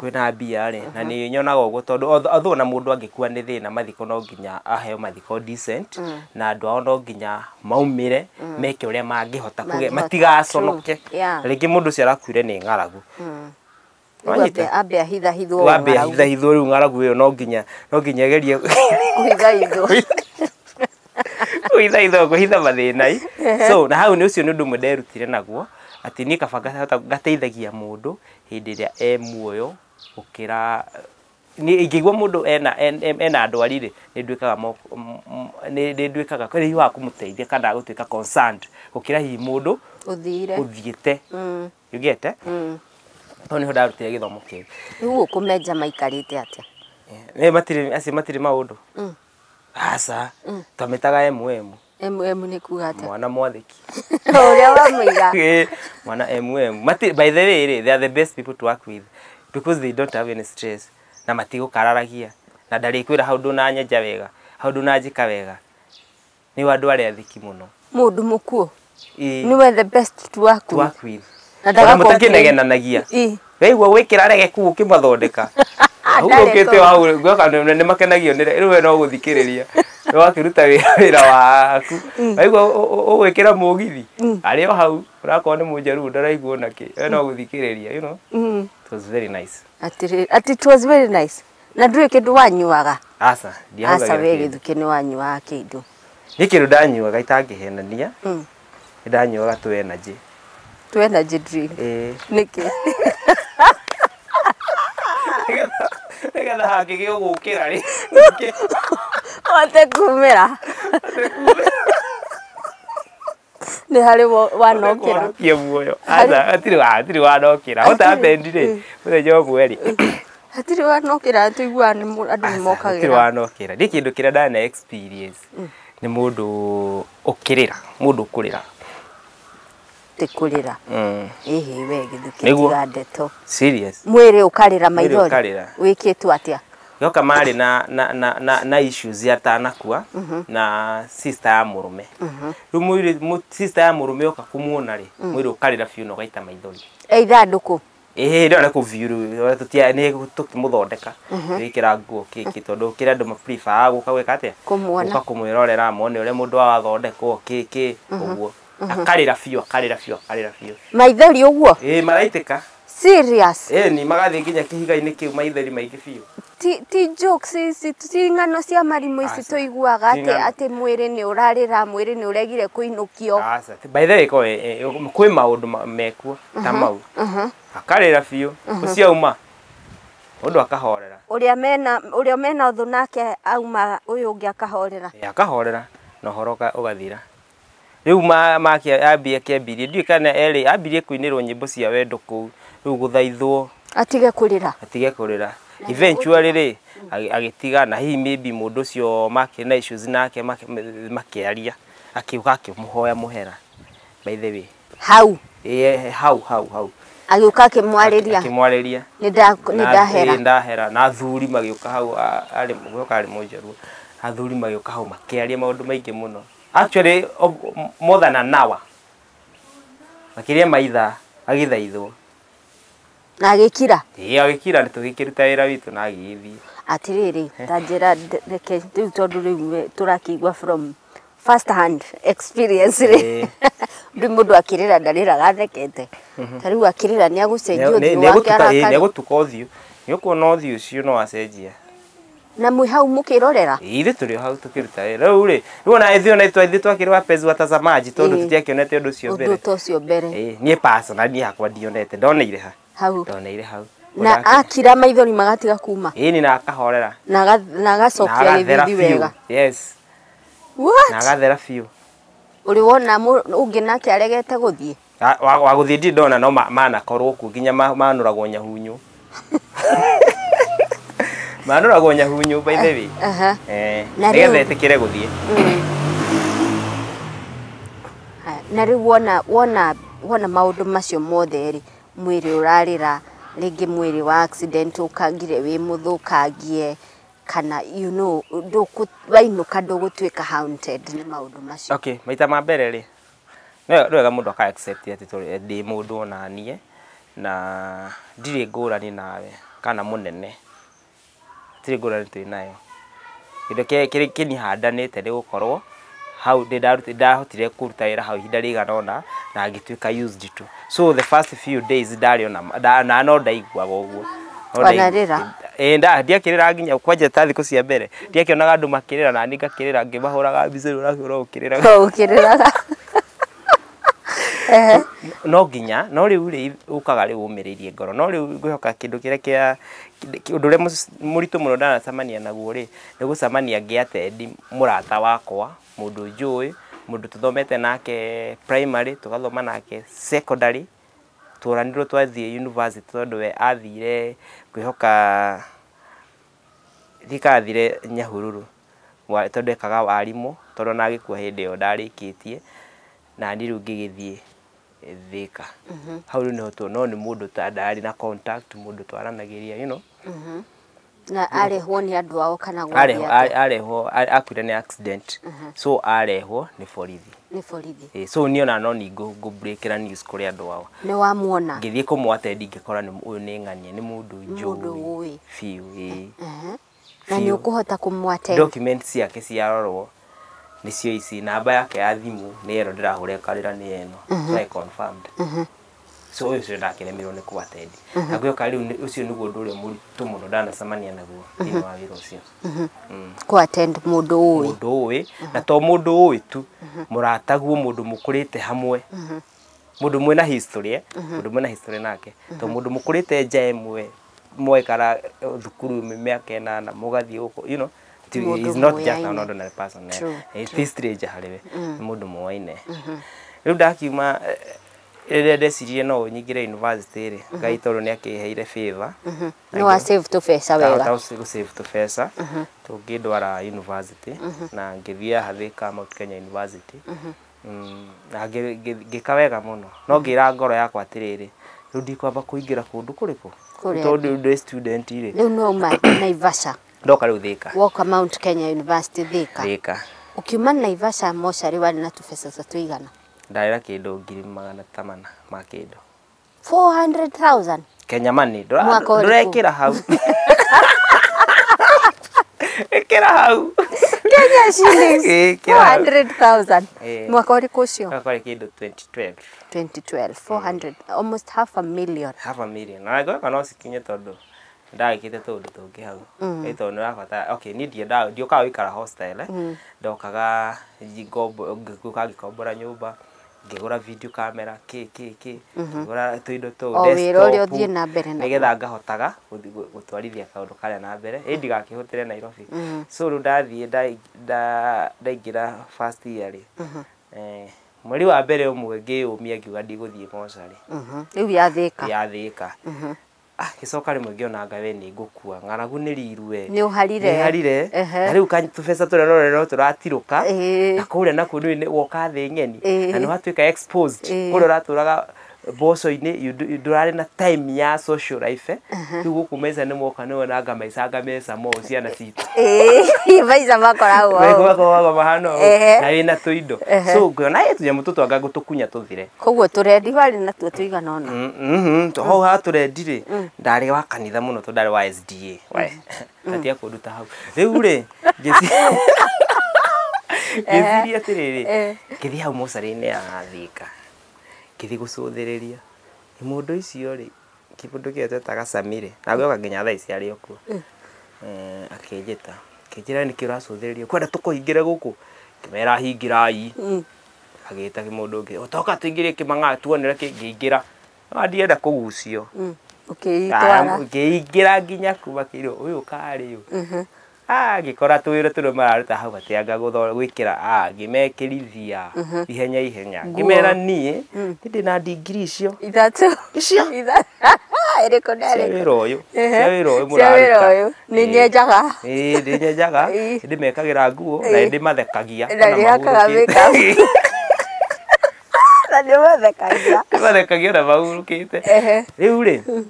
Kwina mbia ri. Na ni nyonaga uguo tondu otho na mundu angikua ni thina mathiko no nginya aheo mathiko decent na andu ao no nginya maumire meke uria mangihota matigaconoke. Ringi mundu cio arakuire ni ngaragu. Ambe ahithahithwo riu ngaragu iyo no nginya gerie kuhitha mathina. So na hau ni ucio ni undu mwenderutire naguo ati ni kabanga gateithagia mundu hindi ria muoyo ukira ni ingigwa mundu ena ndwari ri ni ndwikaga kuri wa kumuteithia kana gutuika concerned ukira hi mundu uthiite you get Oni ho darutire githomo kiu. Riu ukumenja maikarite atia? Matiri maundu. Asa, twametaga MM. MM ni kuga atia? Mwana mwathiki. Uria wamuiga. Mwana MM. By the way, they are the best people to work with because they don't have any stress. Na matigukararagia. Na ndari kwira hau nduna nyenja wega. Hau nduna njika wega. Ni wandu aria thiki muno. Mundu mukuo. Niwe the best to work with. Na mutakinegenanagia. Weigua wikira rege ku kimathondeka. Ukite wau goka ni makenagio ni riwe no guthikiriria. Ni wakiruta wira waku. Weigua ugwikira mugithi. Ari o hau urakona ni munjeru ndaraigua naki. We no guthikiriria, you know. It was very nice. Ati it was very nice. Na ndui kindu wanyuaga. Asa, ndiaga. Asa we Githuki ni wanyuaga kindu. Ni kindu ndanyuaga itangihenania. Ndanyuaga tu energy. To energy drink. Niki. Nega haki gigukira ri. Ote kumera. Ni hari wanokira. Kia muoyo. Asa atiri wanokira. Ota bendire. Muthe jobu eri. Atiri wanokira atuigua ni andu ni mokagira. Atiri wanokira. Ni kindu kira ndana experience. Ni mundu ukirira, mundu kurira. Kurira we Githuki tigandeto serious mwire ukarira maithori wikitwa atia yoka mari na issues ya tanakua na sister ya murume ru mwire sister ya murume yoka kumuona ri mwire ukarira fiu no gaita maithori ithanduku ndona ku view tutia ni tukimuthondeka wikira nguo kiki tondu kira andu ma prefer guka gwika atia kumwirorera mone ure mundu wathondekwo kiki uguo akarira fiu maithori uguo maraitika serious ni magathi nginya kihiga-ini kiu maithori maingi fiu ti jokes ti ngano cia marimu ici tuiguaga ati mwiri ni urarira mwiri ni uregire kuinukio by the way kwi maundu mekuo ta mau akarira fiu uciauma undu akahorera uria mena uthu nake auma uyu ungi akahorera no horoka ugathira riu makia ambia kiambirie ndiu kana eri ambirie kuinirwo nyimbo cia wendo ku riu guthaithwo atige kurira eventually ri agitiga na hihi maybe mundu cio makina issues nake makiaria akiuga akimuhoya muhera by the way how agiuka akimwariria ni ndahera na thuri magiuka hau ari mugoka ari mujeru athuri magiuka hau makiaria maundu maingi muno actually more than an hour makiria maitha agithaithwo Na agikira agikira nitugikiruta wira witu na agithi atiriri tanjira reke tondu riu turakigwa from first hand experience ri mundu akirira ndarira gathekete tariu akirira ni agucenjia uthiu wake araka ni agutuka uthiu ni ukuona uthiu ucio no acenjia na mwi hau mukirorera ithe turi hau tukiruta riu ri ona ithio na itwa twakiri wapezi watazamaji tondu tutiakionete undu ucio mbere undu ucio mbere nie personally hakwa ndionete ndoneire hau hau na akira maithori magatiga kuma ni na akahorera na agacokia rithi wega yes what na agathera fiu uri wona ungi nake aregete guthie wa guthie ndi ndona no mana korwo ku nginya manuragwo nyahunyu manuragwo nyahunyu by the way nigetha etikire guthie na riu wona maundu macio mothe ri mwiri urarira ringi mwiri wa accident ukagire wi muthukangie kana you know wainuka ndugutwika haunted ni maundu macio okay maita ma mbere ri wega mundu aka accept ati ndi mundu ona nie na ndire ngurani nawe kana munene tiri ngurani twinayo indo kini handanite ndi gukorwo hau ndahotire kuruta wira hau ihinda riganona na ngitwika used to so the first few days na no ndaigwaga uguo wanarira ndiakirira nginya kwanje ta thiku cia mbere ndiakionaga andu makirira na ngakirira ngimahuraga mbica urakira ukiriraga no nginya no riu ri ukaga ri umiririe ngoro no riu ngwihoka kindu kiria undu ri muritu muno ndanacamania naguo ri ni gucamania ngiatendi murata wakwa mundu njui mundu tuthomete nake primary tugathoma nake secondary turanirwo twathie university tondu we athire kwihoka thikathire Nyahururu tondu ekaga warimu tondu na gikua hindi yo ndarikitie na ndiru ngigithie Thika hau ni hoto no ni mundu ta ndari na contact mundu twaranagiria you know na arehwo ni andu ao kana arehwo akuire ni accident so arehwo ni borithi so niona no ni go breakera news kuri andu ao ni wamuona ngithie kumwate ndingikora ni uyu ni ng'anie ni mundu njui fiu na ni ukuhota kumwate documents yake ciarorwo nicio ici namba yake ya thimu ni ero ndirahure karira ni eno I confirmed so uyu cio ndakiremirwo ni kuatendi na gioka riu ucio niguo ndu uri muritu muno ndanacamania naguo thini wa wira ucio kuattend mundu uyu na to mundu uyu tu murataguo mundu mukurite hamwe mundu mwena history nake to mundu mukurite jemwe mwekara thukuru miaka 8 mugathie uko you know is not just an ordinary person it's history jahariwe mundu mwaine riu ndakiuma ndecirie no nyingire university ri ngai toru ni akiheire favor no wa save to pesa wega ta save to pesa tungindwara university na ngithia Thika Mount Kenya University na ngikawega muno no ngira ngoro yakwa atiriri riu ndikwamba kuingira kundu kuriku tondu ndi student ri riu no Naivasha ndoka riu Thika woka Mount Kenya University Thika ukiuma Naivasha moshari wali na tupesa za tuigana ndaira kindu 800 ma kindu 400,000 Kenya money ndurekira hau ekira hau Kenya shillings 400,000 mwaka uriku ucio mwaka uri kindu 2012 400 almost half a million na ngoka no sikinye tondu ndagikite tondu tungi hau ito no rakota okay ni ndio ka wikara hostel ndokaga ngikombora nyumba ngigura video camera ngigura tuindo tu desktop othie na mbere na nigetha ngahotaga gutwarithia kaundu kale na mbere indi gakihutire Nairobi so ndathie ndaingira first year ri mweri wa mbere umwe ngiumia ngiuga ndigũthie mocarĩ riu Thika gicoka rimwe ngiona ngawe ni ngukua ng'aragu ni rirue ni uharire na riu tubesa turerorero turatiruka na kuria na kundu ni woka thi ng'eni na no hatuika exposed kuria raturaga boco-inĩ ndũrarĩ na time ya social life rĩu gũkũ maica nĩ moka nĩ wonaga maica mesa mo ciana citũ maica makoragwo mahana na wĩna tũindo so ngĩona tũnyamũ tũtũ anga gũtũkunya tũthire koguo tũrendi warĩ natuo tũigana ona hau ha tũrendi rĩ ndarĩ wa kanitha mũno tondũ ndarĩ wa SDA tatia kũnduta hau rĩu rĩ ngĩciria atĩrĩrĩ ngĩthiĩ hau mocarĩ-inĩ ya Thika ngĩthiĩ gũcũthĩrĩria mũndũ icio rĩ kĩbũndũ kĩrĩa twetaga Samire na gũka nginya thaa ici arĩ okuo akĩnjĩta akĩnjĩra nĩkĩ ũracũthĩrĩria kwenda tũkũhingĩre gũkũ ngĩmera hingĩrai agĩta mũndũ ũngĩ ũtoka tũingĩrie kĩmang'aa tuonere kĩngĩingĩra ndienda kũgucio ngĩingĩra nginya kuma kĩrĩa ũyũ karĩ ũyũ ngĩkora tũwĩra tũrĩa mararuta hau atĩanga gwĩkĩra ngĩmekĩrithia ihenya ngĩmera niĩ ndĩ na degree icio ithatũ icio ĩrĩkũ nĩ ĩrĩkũ cia wĩra ũyũ mũraruta nĩ nyenjaga ndĩ nyenjaga ndĩmekagĩra nguo na ndĩmathekagia mathekagia na mahurũkĩte rĩu rĩ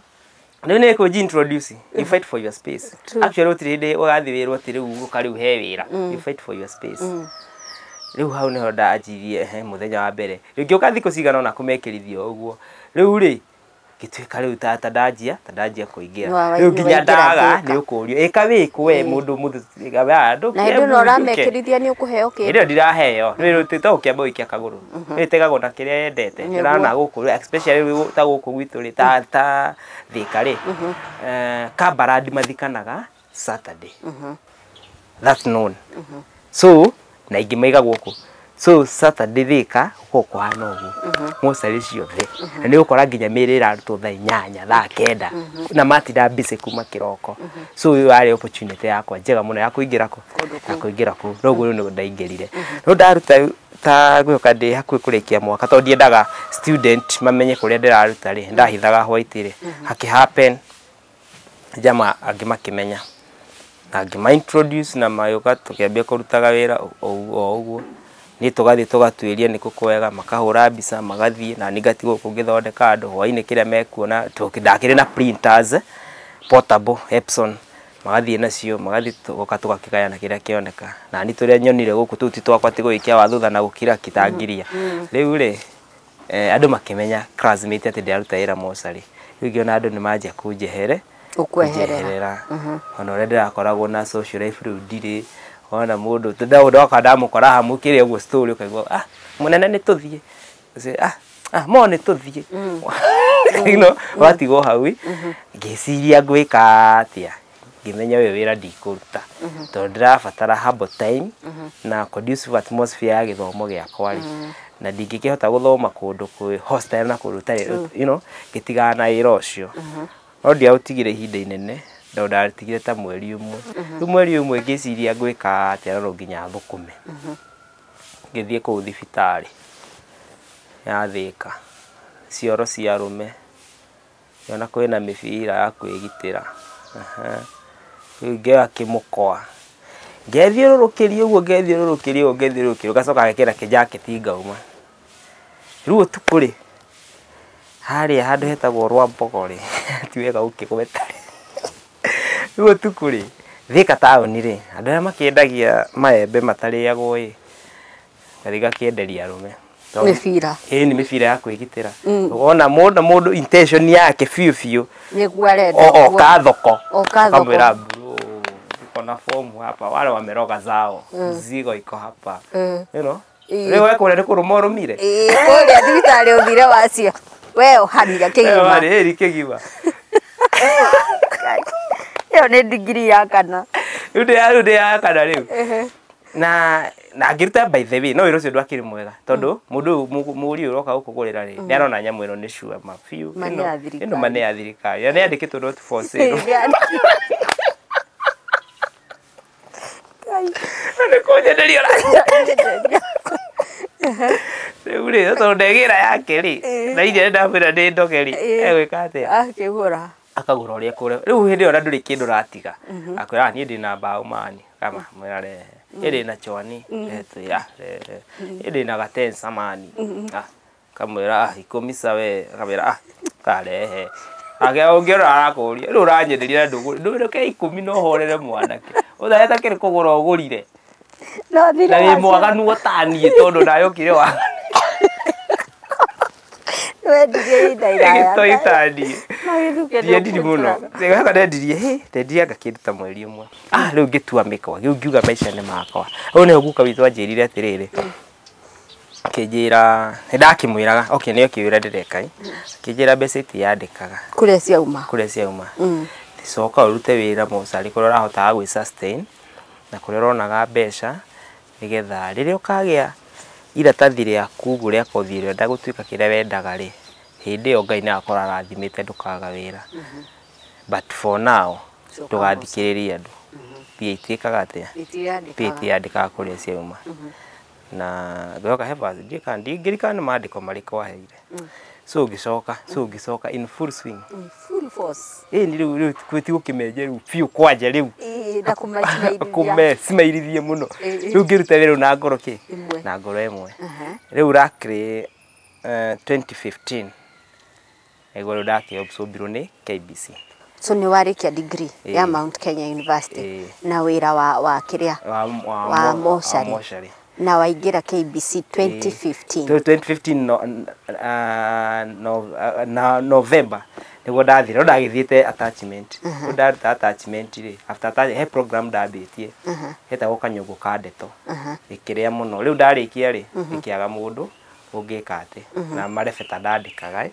no nĩ ko introduce you fight for your space actually ũtirĩ hĩndĩ ũgathiĩ wĩrwo atĩ rĩu ũka rĩu he wĩra you fight for your space rĩu hau nĩho ndanjirie mũthenya wa mbere rĩu ngĩũka thikũ cigana ona kũmekĩrithia ũguo rĩu rĩ gĩtuĩka rĩu ta ndanjia kũingĩra rĩu nginya ndaga nĩ ũkũrio ĩka wĩkũ we mũndũ andũ na hĩndĩ ĩno ũramekĩrithia nĩ ũkũheo kĩndũ hĩndĩ ndiraheo rĩu tũtagwo kĩamba gũikia kagũrũ nĩtegagwo na kĩrĩa yendete nĩrana gũkũ especially ta gũkũ gwitũ rĩ ta Thika rĩ Kabarandi mathikanaga Saturday that's known so na ingĩ maiga gũkũ so Saturday Thika gũkũ kũhana ũguo mocarĩ ciothe na nĩ ũkora nginya mĩĩrĩ ĩrarutwo thaa 8 thaa 9 na matinda busy kuma kĩroko so ũyũ arĩ opportunity yakwa njega mũno ya kũingĩra kũ noguo nĩ ndaingĩrire no ndaruta ta gwĩka ndĩ hakuhĩ kũrĩkia mwaka tondũ ndiendaga student mamenye kũrĩa ndĩraruta rĩ ndahithaga white rĩ happen jama angĩ makĩmenya na ngĩma introduce na mayũka tũkĩambia kũrutaga wĩra o ũguo nĩ tũgathiĩ tũgatuĩria nĩ kũkwega makahũra mbica magathiĩ na nĩ ngatigwo kũngĩthondeka andũ hwainĩ kĩrĩa mekuona ndakĩrĩ na printers portable Epson magathiĩ nacio magathiĩ tũgakĩgayana kĩrĩa kĩoneka na ni tũrĩa nyonire gũkũ tũu ti twakwa ti gũikia wa thutha na gũkira kitangiria rĩu rĩ andũ makĩmenya classmate atĩ ndĩraruta wĩra mocarĩ rĩu ngĩona andũ nĩ manjia kũnjehere ũkweherera ona ũrĩa ndĩrakoragwo na social life rĩu ndirĩ ona mũndũ ndoka ndamũkora hamwe kĩrĩa ũguo story ũkaigua mũnene nĩ tũthiĩ mo nĩ tũthiĩ watigwo hau ngĩciria ngwĩka atĩa ngĩmenya ũyũ wĩra ndikũruta tondũ ndĩrabatara humble time na conducive atmosphere ya gĩthomo gĩakwa na ndingĩkĩhota gũthoma kũndũ kwĩ hostel na kũndũ tarĩ gĩtigana na wĩra ũcio no ndiaũtigire ihinda inene ndo ndatigire ta mweri ũmwe ngĩciria ngwĩka atĩa no nginya thũkũme ngĩthiĩ kũu thibitarĩ ya Thika cioro cia arũme yona kwĩna mĩbira ya kwĩgitĩra ngĩoya kĩmũkoa ngĩthiũrũrũkĩrio ũguo gacoka gakĩra kĩjaketi ngauma rĩu ũtukũ rĩ harĩa handũ hetagwo Rwambogo rĩ ti wega gũkĩgweta rĩu ũtukũ rĩ Thika taũni rĩ andũ arĩa makĩendagia maembe matarĩagwo ĩ gathi gakĩenderia arũme mĩbira nĩ mĩbira ya kwĩgitĩra ona mũndũ intention yake biũ nĩguo arenda oka thoko kamwĩra bro iko na form hapa wale wameroga zao zigo iko hapa you know leo wako ndio kurumorumire kũrĩa thibitarĩ ũthire wacio we ũhanire kĩgima eri kĩgima ĩyo nĩ degree ya kana rĩu ya kana rĩu na ngĩruta by the way no wĩra ũcio ndwakĩrĩ mwega tondũ mũndũ mũri ũroka gũkũgũrĩra rĩ nĩ arona nyamũ ĩno nĩ sure ma few ĩno mane ya thirikari nĩ yandĩkĩtwo not for sale nĩ kũnyenderia rĩu rĩ tondũ ndegĩra yake rĩ na iria ndamwĩra ndĩ ndogeri egwĩka atĩa akĩgũra akagũra ũrĩa kũrĩa rĩu hĩndĩ ĩyo ndũrĩ kĩndũ ratiga akwĩra niĩ ndĩ na mbaũ mani kama mwĩra rehe ndĩ na chwani ndĩ na gatensa mani kamwira ikomisa we kamera karehe agea ongiora arakuria ru ranyenderia ndu ke 10 no horere mwanake uthaeta kiri kugura ugurire no thire na ni mwaganu utanie tondu nayo kire wa wendirie ndairaya to itani Githuki ndiye ndiri muno ngaka ndendirie ndendirie ngakiruta mweri umwe riu ngitua mikwa ngiuga maica ni makwa u ni guka witu anjirire atiriri kijira ndakimwiraga okay niyo kiwira ndireka kijira mbeca itiyandikaga kuria ciauma ndicoka urute wira mucari kurora hotaga gwi sustain na kuria ronaga mbeca nigetha riria ukagia iratathi riaku guria kothire ndagutuika kiria wendaga ri hindi yo Ngai nakora rathimite ndukaga wira but for now tugathikiriria andu pia itikaga atia pia itiyandikaga kuria ciauma na goka heva ndika ndigirikana maandiko mariko waheire so ngicoka in full swing full force ni kwiti gukimenjeru fiu kwanja riu na kumesimairithie muno riu ngiruta wira na ngoro ki na ngoro imwe riu rakri 2015 egoro daki obsobiro ni KBC so ni warikia degree ya Mount Kenya University na wira wa kiria wa moshari na waingira KBC 2015 November niguo ndathire ndagithiite attachment ndaruta attachment ri after he program ndabitie hetagwo kanyungu ka ndeto ikiria muno riu ndarikia ri ikiaga mundu ungika ati na marebeta ndandikaga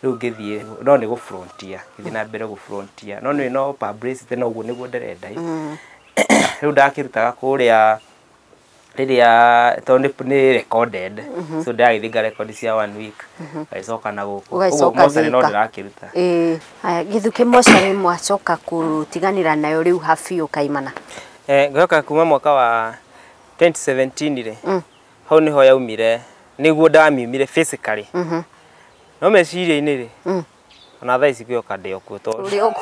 riu ngithie no ni gufrontia ngithi na mbere gufrontia no no publicity no guo niguo ndirenda riu ndakirutaga kuria riria tondu ni recorded so ndagithinga record cia 1 week aicoka na guku uguo mosari no ndirakiruta haya Githuki mosari mwacoka kutiganira nayo riu hafiu kaimana ngoka kuma mwaka wa 2017 ri hau niho yaumire niguo ndamiumire physically no meciria-ini ri ona thaa ici gioka ndio kuo tondu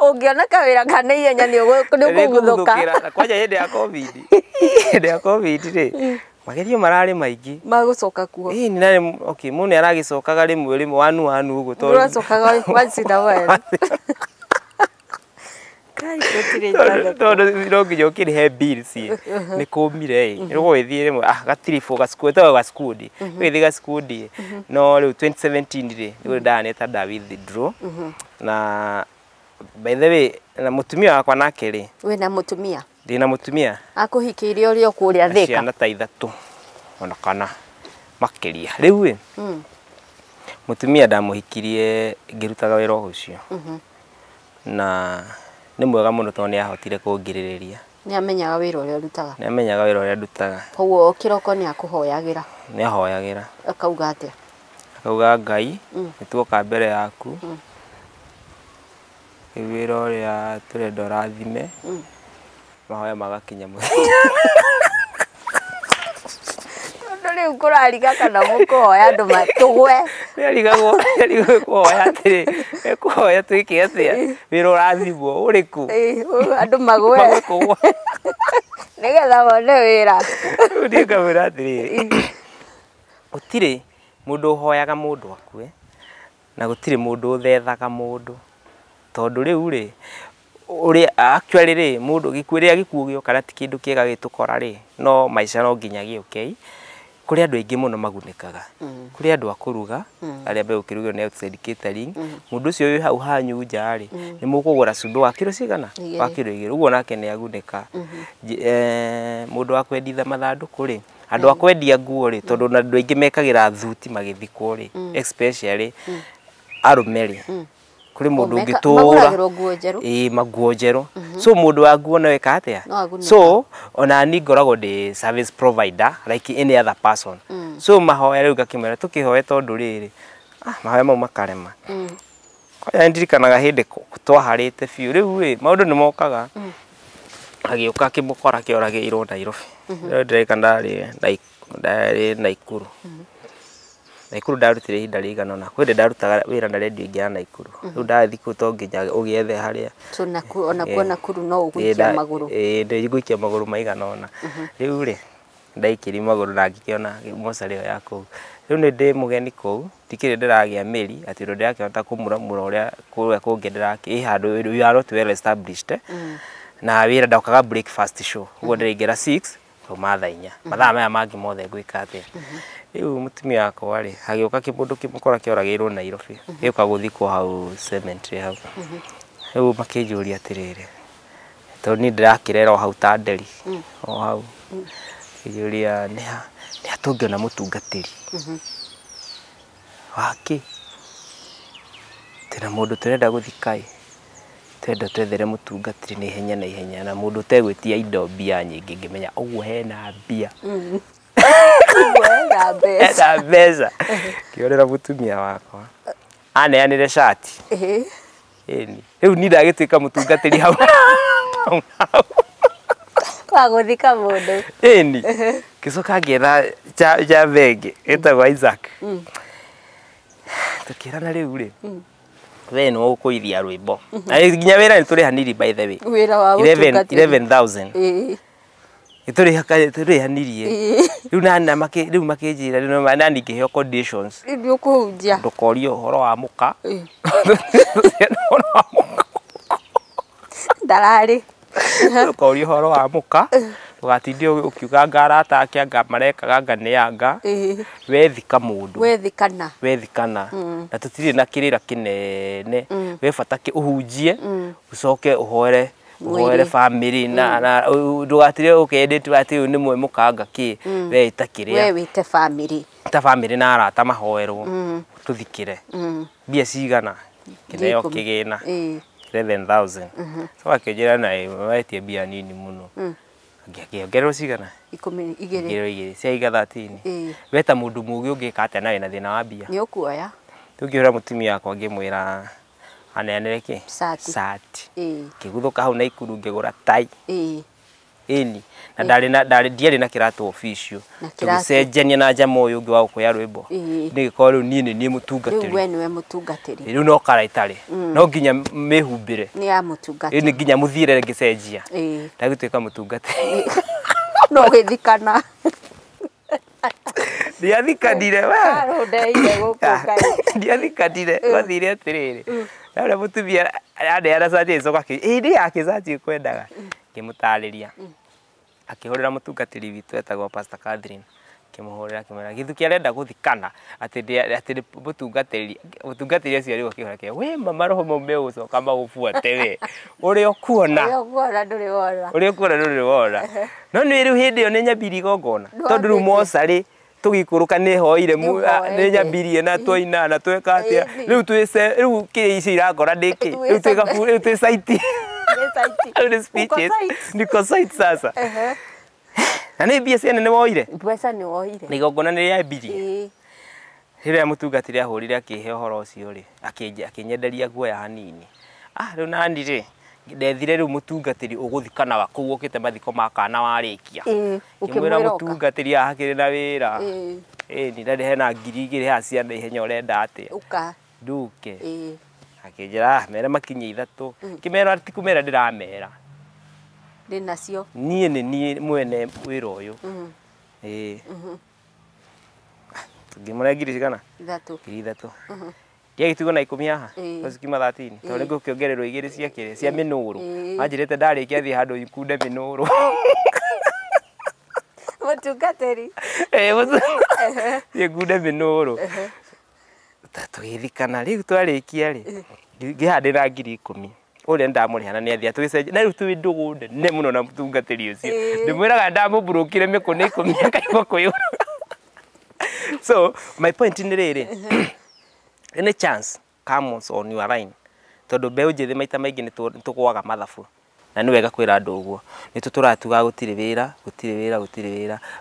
ungiona kawira kana ihenya ni uguthuka kwanja hindi ya covid ri magerio marari maingi magucoka kuo ni nani okay mune aragicokaga rimwe wanu uguo tondu uracokaga once in a while tondu no nginya ukirihe bills ni kumire rugo ithie rimwe gatirifo gaskueta gaskudi withi gaskudi no riu 2017 ri ni ndaneta withdraw na by the way na mutumia wakwa nake ri wina mutumia ndina mutumia akuhikiire uri okuria thika ciana ta ithatu ona kana makiria riu wi mutumia ndamuhikirie ngirutaga wira ucio na ni mwega muno tondu ni ahotire kungiririria ni amenyaga wira uria urutaga ni amenyaga wira uria ndutaga koguo kiroko ni akuhoyagira ni ahoyagira akauga atia akauga Ngai nituoka mbere yaku wira uria turenda rathime mahoya magakinya riu kurariga kana mukoya andu matugwe yarigagwo kuhoya atiri kuhoya twike atia wira urathimwo uriku andu magwe nigetha wone wira ndika wira atiri gutiri mundu uhoyaga mundu akue na gutiri mundu uthethaga mundu tondu riu ri uri actually ri mundu gikuiria gikuo gio kana ti kindu kiega gitukora ri no maica no nginya giuke kuri andu aingi muno magunikaga kuri andu akuruga aria be ukirugio ni outside catering mundu ucio wi hau hanyu nja ri ni mukugura cumbi wa kilo cigana wa kilo 2 uguo nake ni agunika mundu wa kwenditha mathanduku ri andu akwendia nguo ri tondu andu aingi mekagira thuti magithikwo ri especially arumeri kuri mundu ungitura maguo njeru so mundu wa nguo nawe ka atia so ona ni ngoragwo ndi service provider like any other person so mahoya riu ngakimera tukihoya tondu riri mahoya mau makarema kwa ndirikanaga hindi twaharite fiu riu wi maundu ni mokaga agiuka kimukora kioragirwo Nairobi ndireka ndari Naikuru Naikuru ndarutire ihinda rigana na kwende ndarutaga wira na radio ingi ya Naikuru riu ndathi ku to nginya ugiethe haria so ona kuona kuru no uguikia maguru ndiguikia maguru maigana ona riu ri ndaikiri maguru na ngikiona mosari yako riu ni ndi mugeni kou tikire ndiragia meri ati ndo ndirakihota kumuramura uria kuria kungendera ki handu you are not well established na wira ndaukaga breakfast show ugo ndiraingera 6 kuma thaa 4 mathaa maya mangi mothe gwika atia riu mutumia wakwa ri hagioka kimundu kimukora kioragirwo Nairobi gioka guthikwo hau cemetery hau riu makinjuria atiriri to ni ndirakirera hau ta nderi o hau kijuria ni atungiona mutungatiri waki tena mundu turenda guthikai twenda twethere mutungatiri ni ihenya na mundu tegwitia indo mbia nyingi ngimenya uguo hena mbia hena mbeca kiorera mutumia wakwa aneanire shati eni riu ni ndagituika mutungatiri hau waguthika mundu eni kicoka ngetha ja venge etagwa Isaac tukirana riu ri we no ukuithia rwimbo na nginya wira ni turi haniri by the way wira wa utungatiri 11,000 ituri hanirie riu na makinjira riu na nikiheo conditions ndio kuhunjia ndukorio horo wa muka ndarari ndukorio horo wa muka ugatindi ukiuga ngarata akianga mareka nganeanga wethika mundu wethikana na tutiri na kirira kinene we fataki uhunjie ucoke uhoere family na ndugatire ukendete ati ni mwe mukanga ki we itakiria we wite family na arata mahoerwo tuthikire bia cigana kineo kigina 11,000 so akijira na wetie bia nini muno ngero cigana 12 ciaiga 13 weta mundu mugi ungika atia nawe na thina wa bia ni ukuoya tungiura mutumia wakwa ngimwira aneanire ki sati kiguthuka hau na ikuru ngigura tai eni na ndari na kiratu official tugicenjania na jamo uyu ngi wa kuya rwimbo ndigikora riu ni mutungatiri riu we niwe mutungatiri riu no kara itari no nginya mehumbire ni ya mutungatiri ni nginya muthire ngicenjia ndagituika mutungatiri no githikana ndiathikanire wa ndeire gukukai ndiathikanire wathire atiriri na mutumia adeana sati icoka ndi yake sati kwendaga ngimutariria akihurira mutungatiri witu etagwo Pastor Catherine kimuhurira kimera Githuki arenda guthikana ati mutungatiri ucio ari gukihora kia we mama roho maume ucoka magubuate we uri okuona nduri wona no ni riu hindi yo ni nyambiri gongona tondu riu mosari tugikuruka ni hoire ni nyambiri na twaina na tweka atia riu kiri irakora ndiki riu twi site ni speeches niko site sasa na ni bia ciana ni woire pesa ni woire ni gongona ni ya mbiri riria mutungatiri ahurire akihe horo ucio ri akinyenderia guoya hanini riu nani ri ndethire riu mutungatiri uguthikana wa kuu ukite mathiko makana warikia kimwira mutungatiri ahakire na wira ni ndari hena ngiri igiri ha ciana ihenya urenda atia uka nduke akijira mere makinye 3 kimera tikumera ndiramera ndinacio ni mwene wira uyu ngimura ngiri cigana 3 dia gitugo na 10 haha usikima 13 to rego kiongererwo igiri cia kire cia minuru majirete ndarikia thi handu ikunde minuru mutungatiri ikunde minuru tugithikana riu twarikia ri ngihandira ngiri 10 uri ndamurihana ni athia tugicenjia na riu twi ndugu nene muno na mutungatiri ucio ndimwiraga ndamubulukire mikuni 10 akaigwa kuyura so my point ni riri any chance comes on your line tondu mbeu njithi maita maingi ni tugwaga mathabu na ni wega kwira andu uguo ni tuturatuga gutiri wira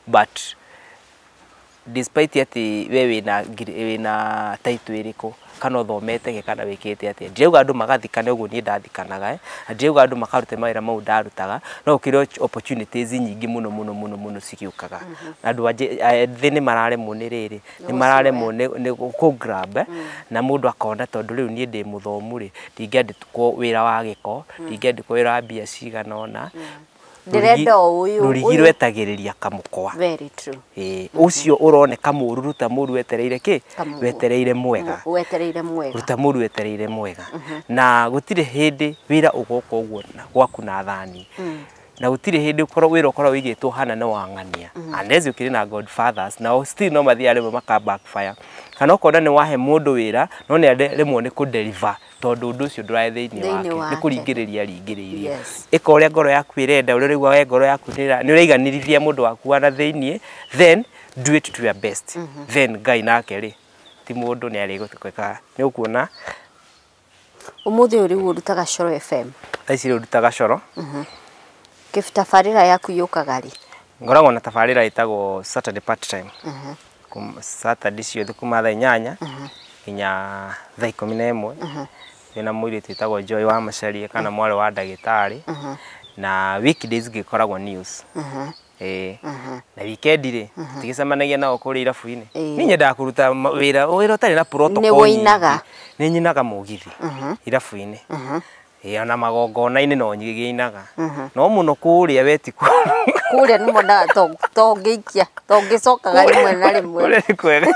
but despite ati we wina title iriku kana thomete ge kana wikite ati ndiuga andu magathikana uguo ni ndathikanaga ndiuga andu makarute mawira mau ndarutaga no ukire opportunities nyingi muno cikiukaga andu thini marare muniriri ni marare mune ku grab na mundu akona tondu riu ni ndi muthomu ri ndingendi ko wira wa giko ndingendi ko wira bia cigana ona rurigi rwetagiriria kamukwa. Very true. Ucio uroneka muru ruta muru wetereire ki wetereire mwega. Ruta muru wetereire mwega. Na gutire hindi wira ugoko uguo gwaku na thani. Na gutire hindi ukorwo wira ukorwo wigitwo hana na wangania. Unless ukiri na godfathers na still no mathia rimwe maka backfire. Kana ukona ni wahe mundu wira no ni rimwe ni ku deliver tondu undu ucio ndurae thiini wake ni kuringiriria ringiriria. Ika uria ngoro yaku irenda uria rigwa we ngoro yaku ni uraiganirithia mundu waku ana thiini, then do it to your best. Then Ngai nake ri ti mundu ni ari gutukweka ni ukuona umuthi uri urutaga Coro FM. Thaiciri urutaga Coro. Tabarĩra yaku yukaga ri? Ngoragwo na tabarĩra itagwo Saturday part time. Saturday ciothe kuma thaa 8 nginya thaa 11. Ina mwiri twitagwo Joy wa Macharia kana mwale wa ndagitari. Na weekdays gikoragwo news. Na weekend ri tigicemanagia nao kuri irabu-ini. Ni nyenda kuruta wira utari na protocol. Ni woinaga? Ni nyinaga mugithi irabu-ini. Ona magongona-ini no nyigiinaga. No muno kuria weti kuria ni mona tongikia tongicokaga rimwe na rimwe. Kuria ni kwega.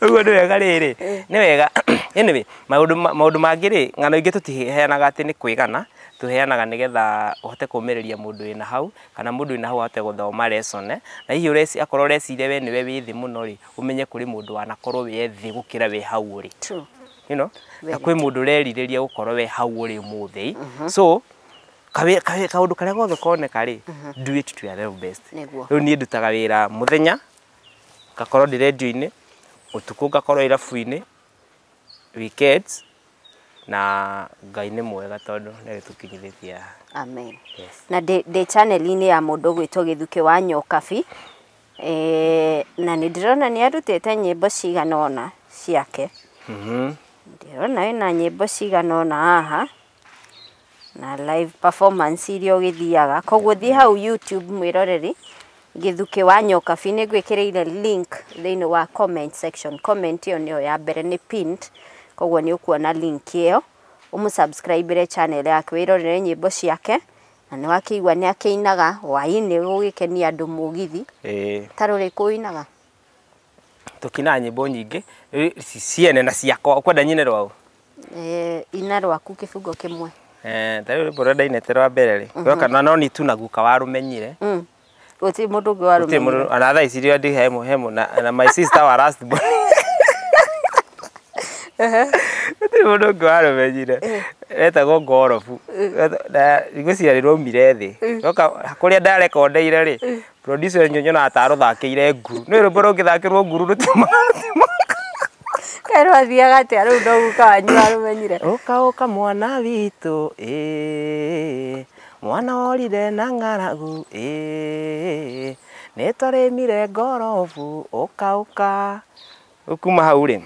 Ugo ni wega riri. Ni wega. Anyway, maundu mangiri ngano ingi tutiheanaga ati ni kwigana. Tuheanaga nigetha uhote kumereria mundu wina hau kana mundu wina hau ahote guthoma lesson na hiyo resi akorwo resire we niwe withi muno ri umenye kuri mundu wanakorwo we thi gukira we hau uri. True. You know, na kwi mundu reririria gukorwo we hau uri muthi. So kaundu karia gothe koneka ri do it to your level best. Riu ni ndutaga wira muthenya gakorwo ndi radio-ini, utuku gakorwo irabu-ini, weekends na Ngai ni mwega tondu ni tukinyithia. Amen. Na de channel-ini ya mundu gwitwo Githuki wa Nyokabi na ni ndirona ni arutite nyimbo ciganona ciake. Ndirona ina nyimbo ciganona haha na live performance iria ugithiaga koguo thi hau YouTube mwiroreri Githuki wa Nyokabi ni gwikireire link thiini wa comment section. Comment iyo niyo ya mbere ni pinned koguo ni ukuona link iyo umusubscribe channel yake wirorere nyimbo ciake na ni wakiigua ni akiinaga waini ugikenia andu mugithi. Taruri kuinaga tukina nyimbo nyingi ciene na ciakwa ukwenda nyine rwao ina rwaku kifungo kimwe taruri borada inetera mbere ri kana no ni tu naguka warumenyire uti mundu ngi warumenyire another isirio ndi hemo na my sister wa last born uti mundu ngi warumenyire etagwo ngorofu na igociarirwo mire thi oka kuria ndarekondeire ri producer nyonyo na ataro thakire nguru ni rwimbo rungithakirwo nguru rutima kero athiaga atia riu ndoguka wanyu warumenyire uka mwana witu mwana worire na ng'aragu ni twaremire ngorofu uka ukuma hau ri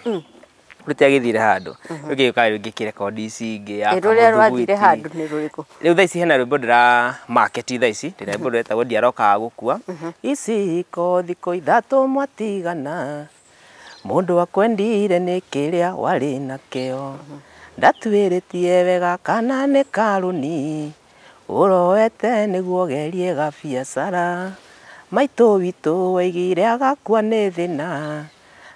rutia githire handu ugiuka ngikire ici ya ruria rwathire handu ni ruriku riu thaici hena rwimbo ndira market thaici ndira rwimbo rwetagwo ndiaroka gukua ici ko thiko ithatu mwatigana mundu akwendire ni kiria wari nakio ndatuiritie wega kana ni karuni urowete niguo gerie ga biacara maitu witu waigire agakua ni thina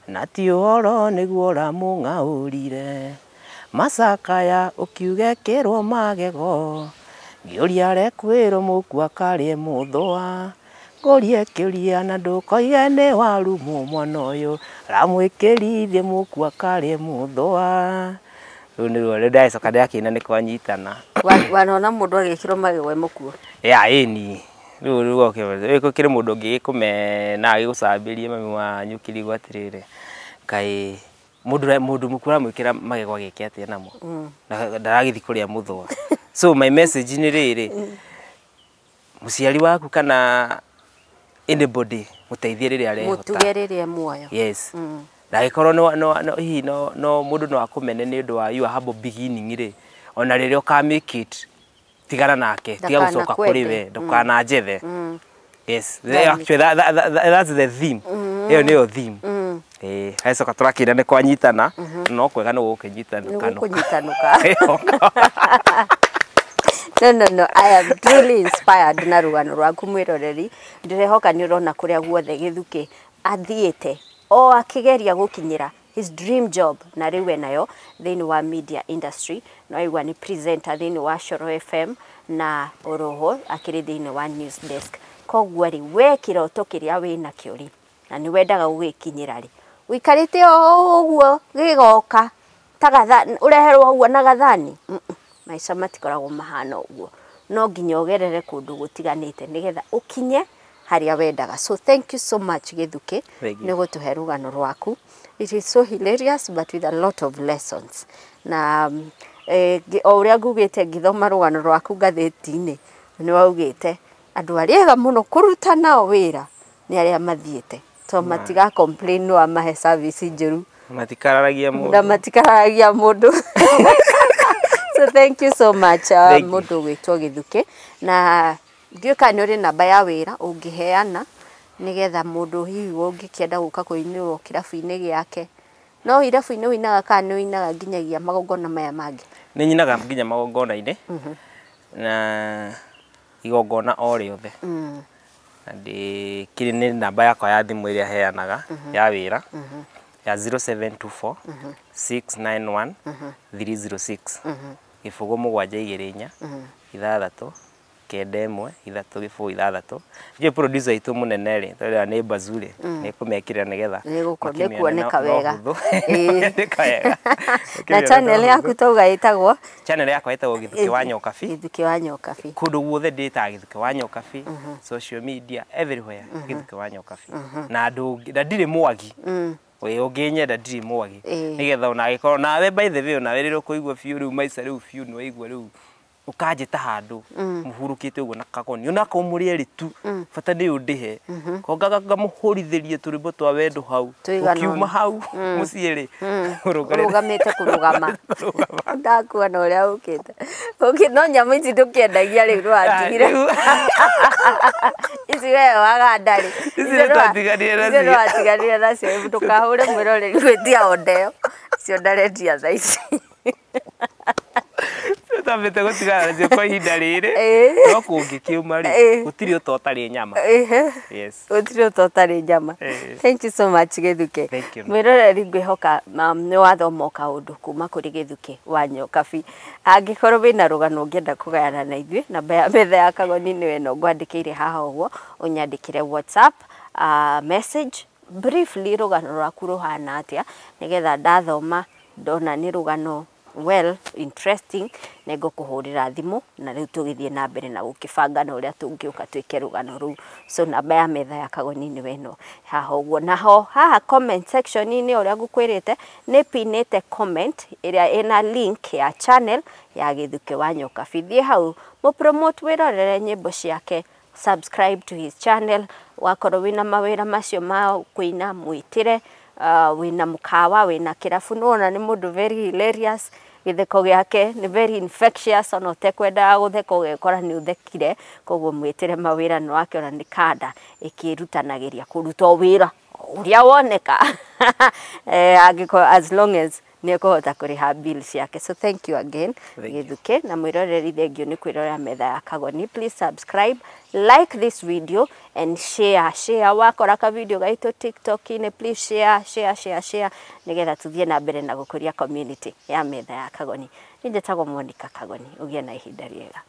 na ti uhoro niguo ramung'aurire macakaya ukiuge kirwo magego ngiuria rekwirwo mukua karie muthwa ngorie kiuria na ndukoige ni warumu mwana uyu ramwikirithie mukua karie muthwa riu ni ruo ndaicoka ndakina ni kwanyitana wanona mundu agikirwo magego mukuo ya ini riu okay kiri mundu ngikume na agigucambirie mami wa nyukiri gwatirire kai mundu mukura mwikira magego agike atia namo na ndaragithi kuria muthwa so my message ni riri muciari waku kana anybody muteithie riria arehota mutugerere muoyo yes ndagikorwo no mundu no akumene ni undu wa your humble beginning ri ona riria ka make it tigana nake tiga gucoka kuri we ndukana njethe yes actually that's the theme iyo niyo theme haicoka turakira ni kwanyitana no kwega no gukinyitanuka No, I am truly inspired na rugano rwaku mwiroreri. Ndirehoka ni urona kuria guothe Githuki athiete o akigeria gukinyira his dream job na riwe nayo thini wa media industry no igwa ni presenter thini wa CORO FM na oroho akiri thini wa news desk. Kogwo ri we kiroto kiria wina kiuri na ni wendaga gugikinyira ri wikarite o uguo gigoka tagatha ureherwo uguo na gathani maica matikoragwo mahana uguo no nginya ugerere kundu gutiganite nigetha ukinye haria wendaga. So thank you so much Githuki ni gutuhe rugano rwaku. It is so hilarious but with a lot of lessons. Na uria ngugite ngithoma rugano rwaku gatheti-ini ni waugite andu ariega muno kuruta nao wira ni aria mathiete to matiga complain no amahe service njuru matikararagia mundu. So thank you so much mundu gwitwo Githuki na ngiuka ni uri namba ya wira ungiheana nigetha mundu hihi ungikienda guka kuinirwo kirabu-ini giake no irabu-ini winaga kana winaga nginyagia magongona maya mangi ni nyinaga nginya magongona-ini na igongona o riothe na ndi kiri ni namba yakwa ya thimu iria heanaga ya wira ya 0724 691 306 gifugo mugwanja igirinya ithathatũ kenda ĩmwe ithatũ gĩbũgũ ithathatũ. Je producer itu munene ri tondũ ni bazuri ni kumekira nigetha nikuoneka wega na channel yaku tauga itagwo channel yakwa itagwo Githuki wa Nyokabi. Githuki wa Nyokabi kundu guothe ndita Githuki wa Nyokabi social media everywhere Githuki wa Nyokabi na andu ndiri mwagi we unginyenda ndiri mwagi nigetha ona gikorwo nawe by the way ona weriro kuigwa fiu riu maica riu fiu no igwa riu ukajita handu muhurukite uguo na Kagoni ona ko muri eri tu fata ni undihe kongaga ngamuhorithirie turimbo twa wendo hau ukiuma hau muciiri urugamite kurugama ndakuona uria ukite no nyamu ici ndukiendagia riu rwatigire ici we wagandari ici rwatiganire nacio ndukahure mwiroreri gwitia ondeo cio ndarendia thaa ici tamete gutigana nacio kwa ihinda riri no kungikiuma ri gutiri utotari nyama. Yes, gutiri utotari nyama. Thank you so much Githuki. Mwiroreri ngwihoka ni wathoma kaundu kuma kuri Githuki wa Nyokabi. Angikorwo wina rugano ungienda kugayana na ithuĩ namba ya Metha ya Kagoni ni weno ngwandikire haha uguo unyandikire WhatsApp message briefly rugano rwaku ruhana atia nigetha ndathoma ndona ni rugano well interesting nego kuhurira thimu na riu tugithie na mbere na gukibanga na uria tungiuka twike rugano ru. So namba ya Metha ya Kagoni ni weno haha uguo naho haha comment section ini uria ngukwirite ni pinite comment iria ina link ya channel ya Githuki wa Nyokabi. Thie hau mu promote wirorere nyimbo ciake, subscribe to his channel. Wakorwo wina mawira macio ma kuina mwitire wina mukawa wina kirabu nona ni mundu very hilarious. Githeko giake ni very infectious ona utekwenda gutheka ugekora ni uthekire koguo mwitire mawira no wake ona ni kada ikirutanagiria kuruta wira uria woneka agiko as long as ni kuhota kuriha bills yake. So thank you again Githuki na mwiroreri thengio ni kwirorera Metha ya Kagoni. Please subscribe, like this video and share wakora ka video gaito TikTok ine please share nigetha tuthie na mbere na gukuria community ya Metha ya Kagoni. Ninjetagwo Monica Kagoni ugie na ihinda riega.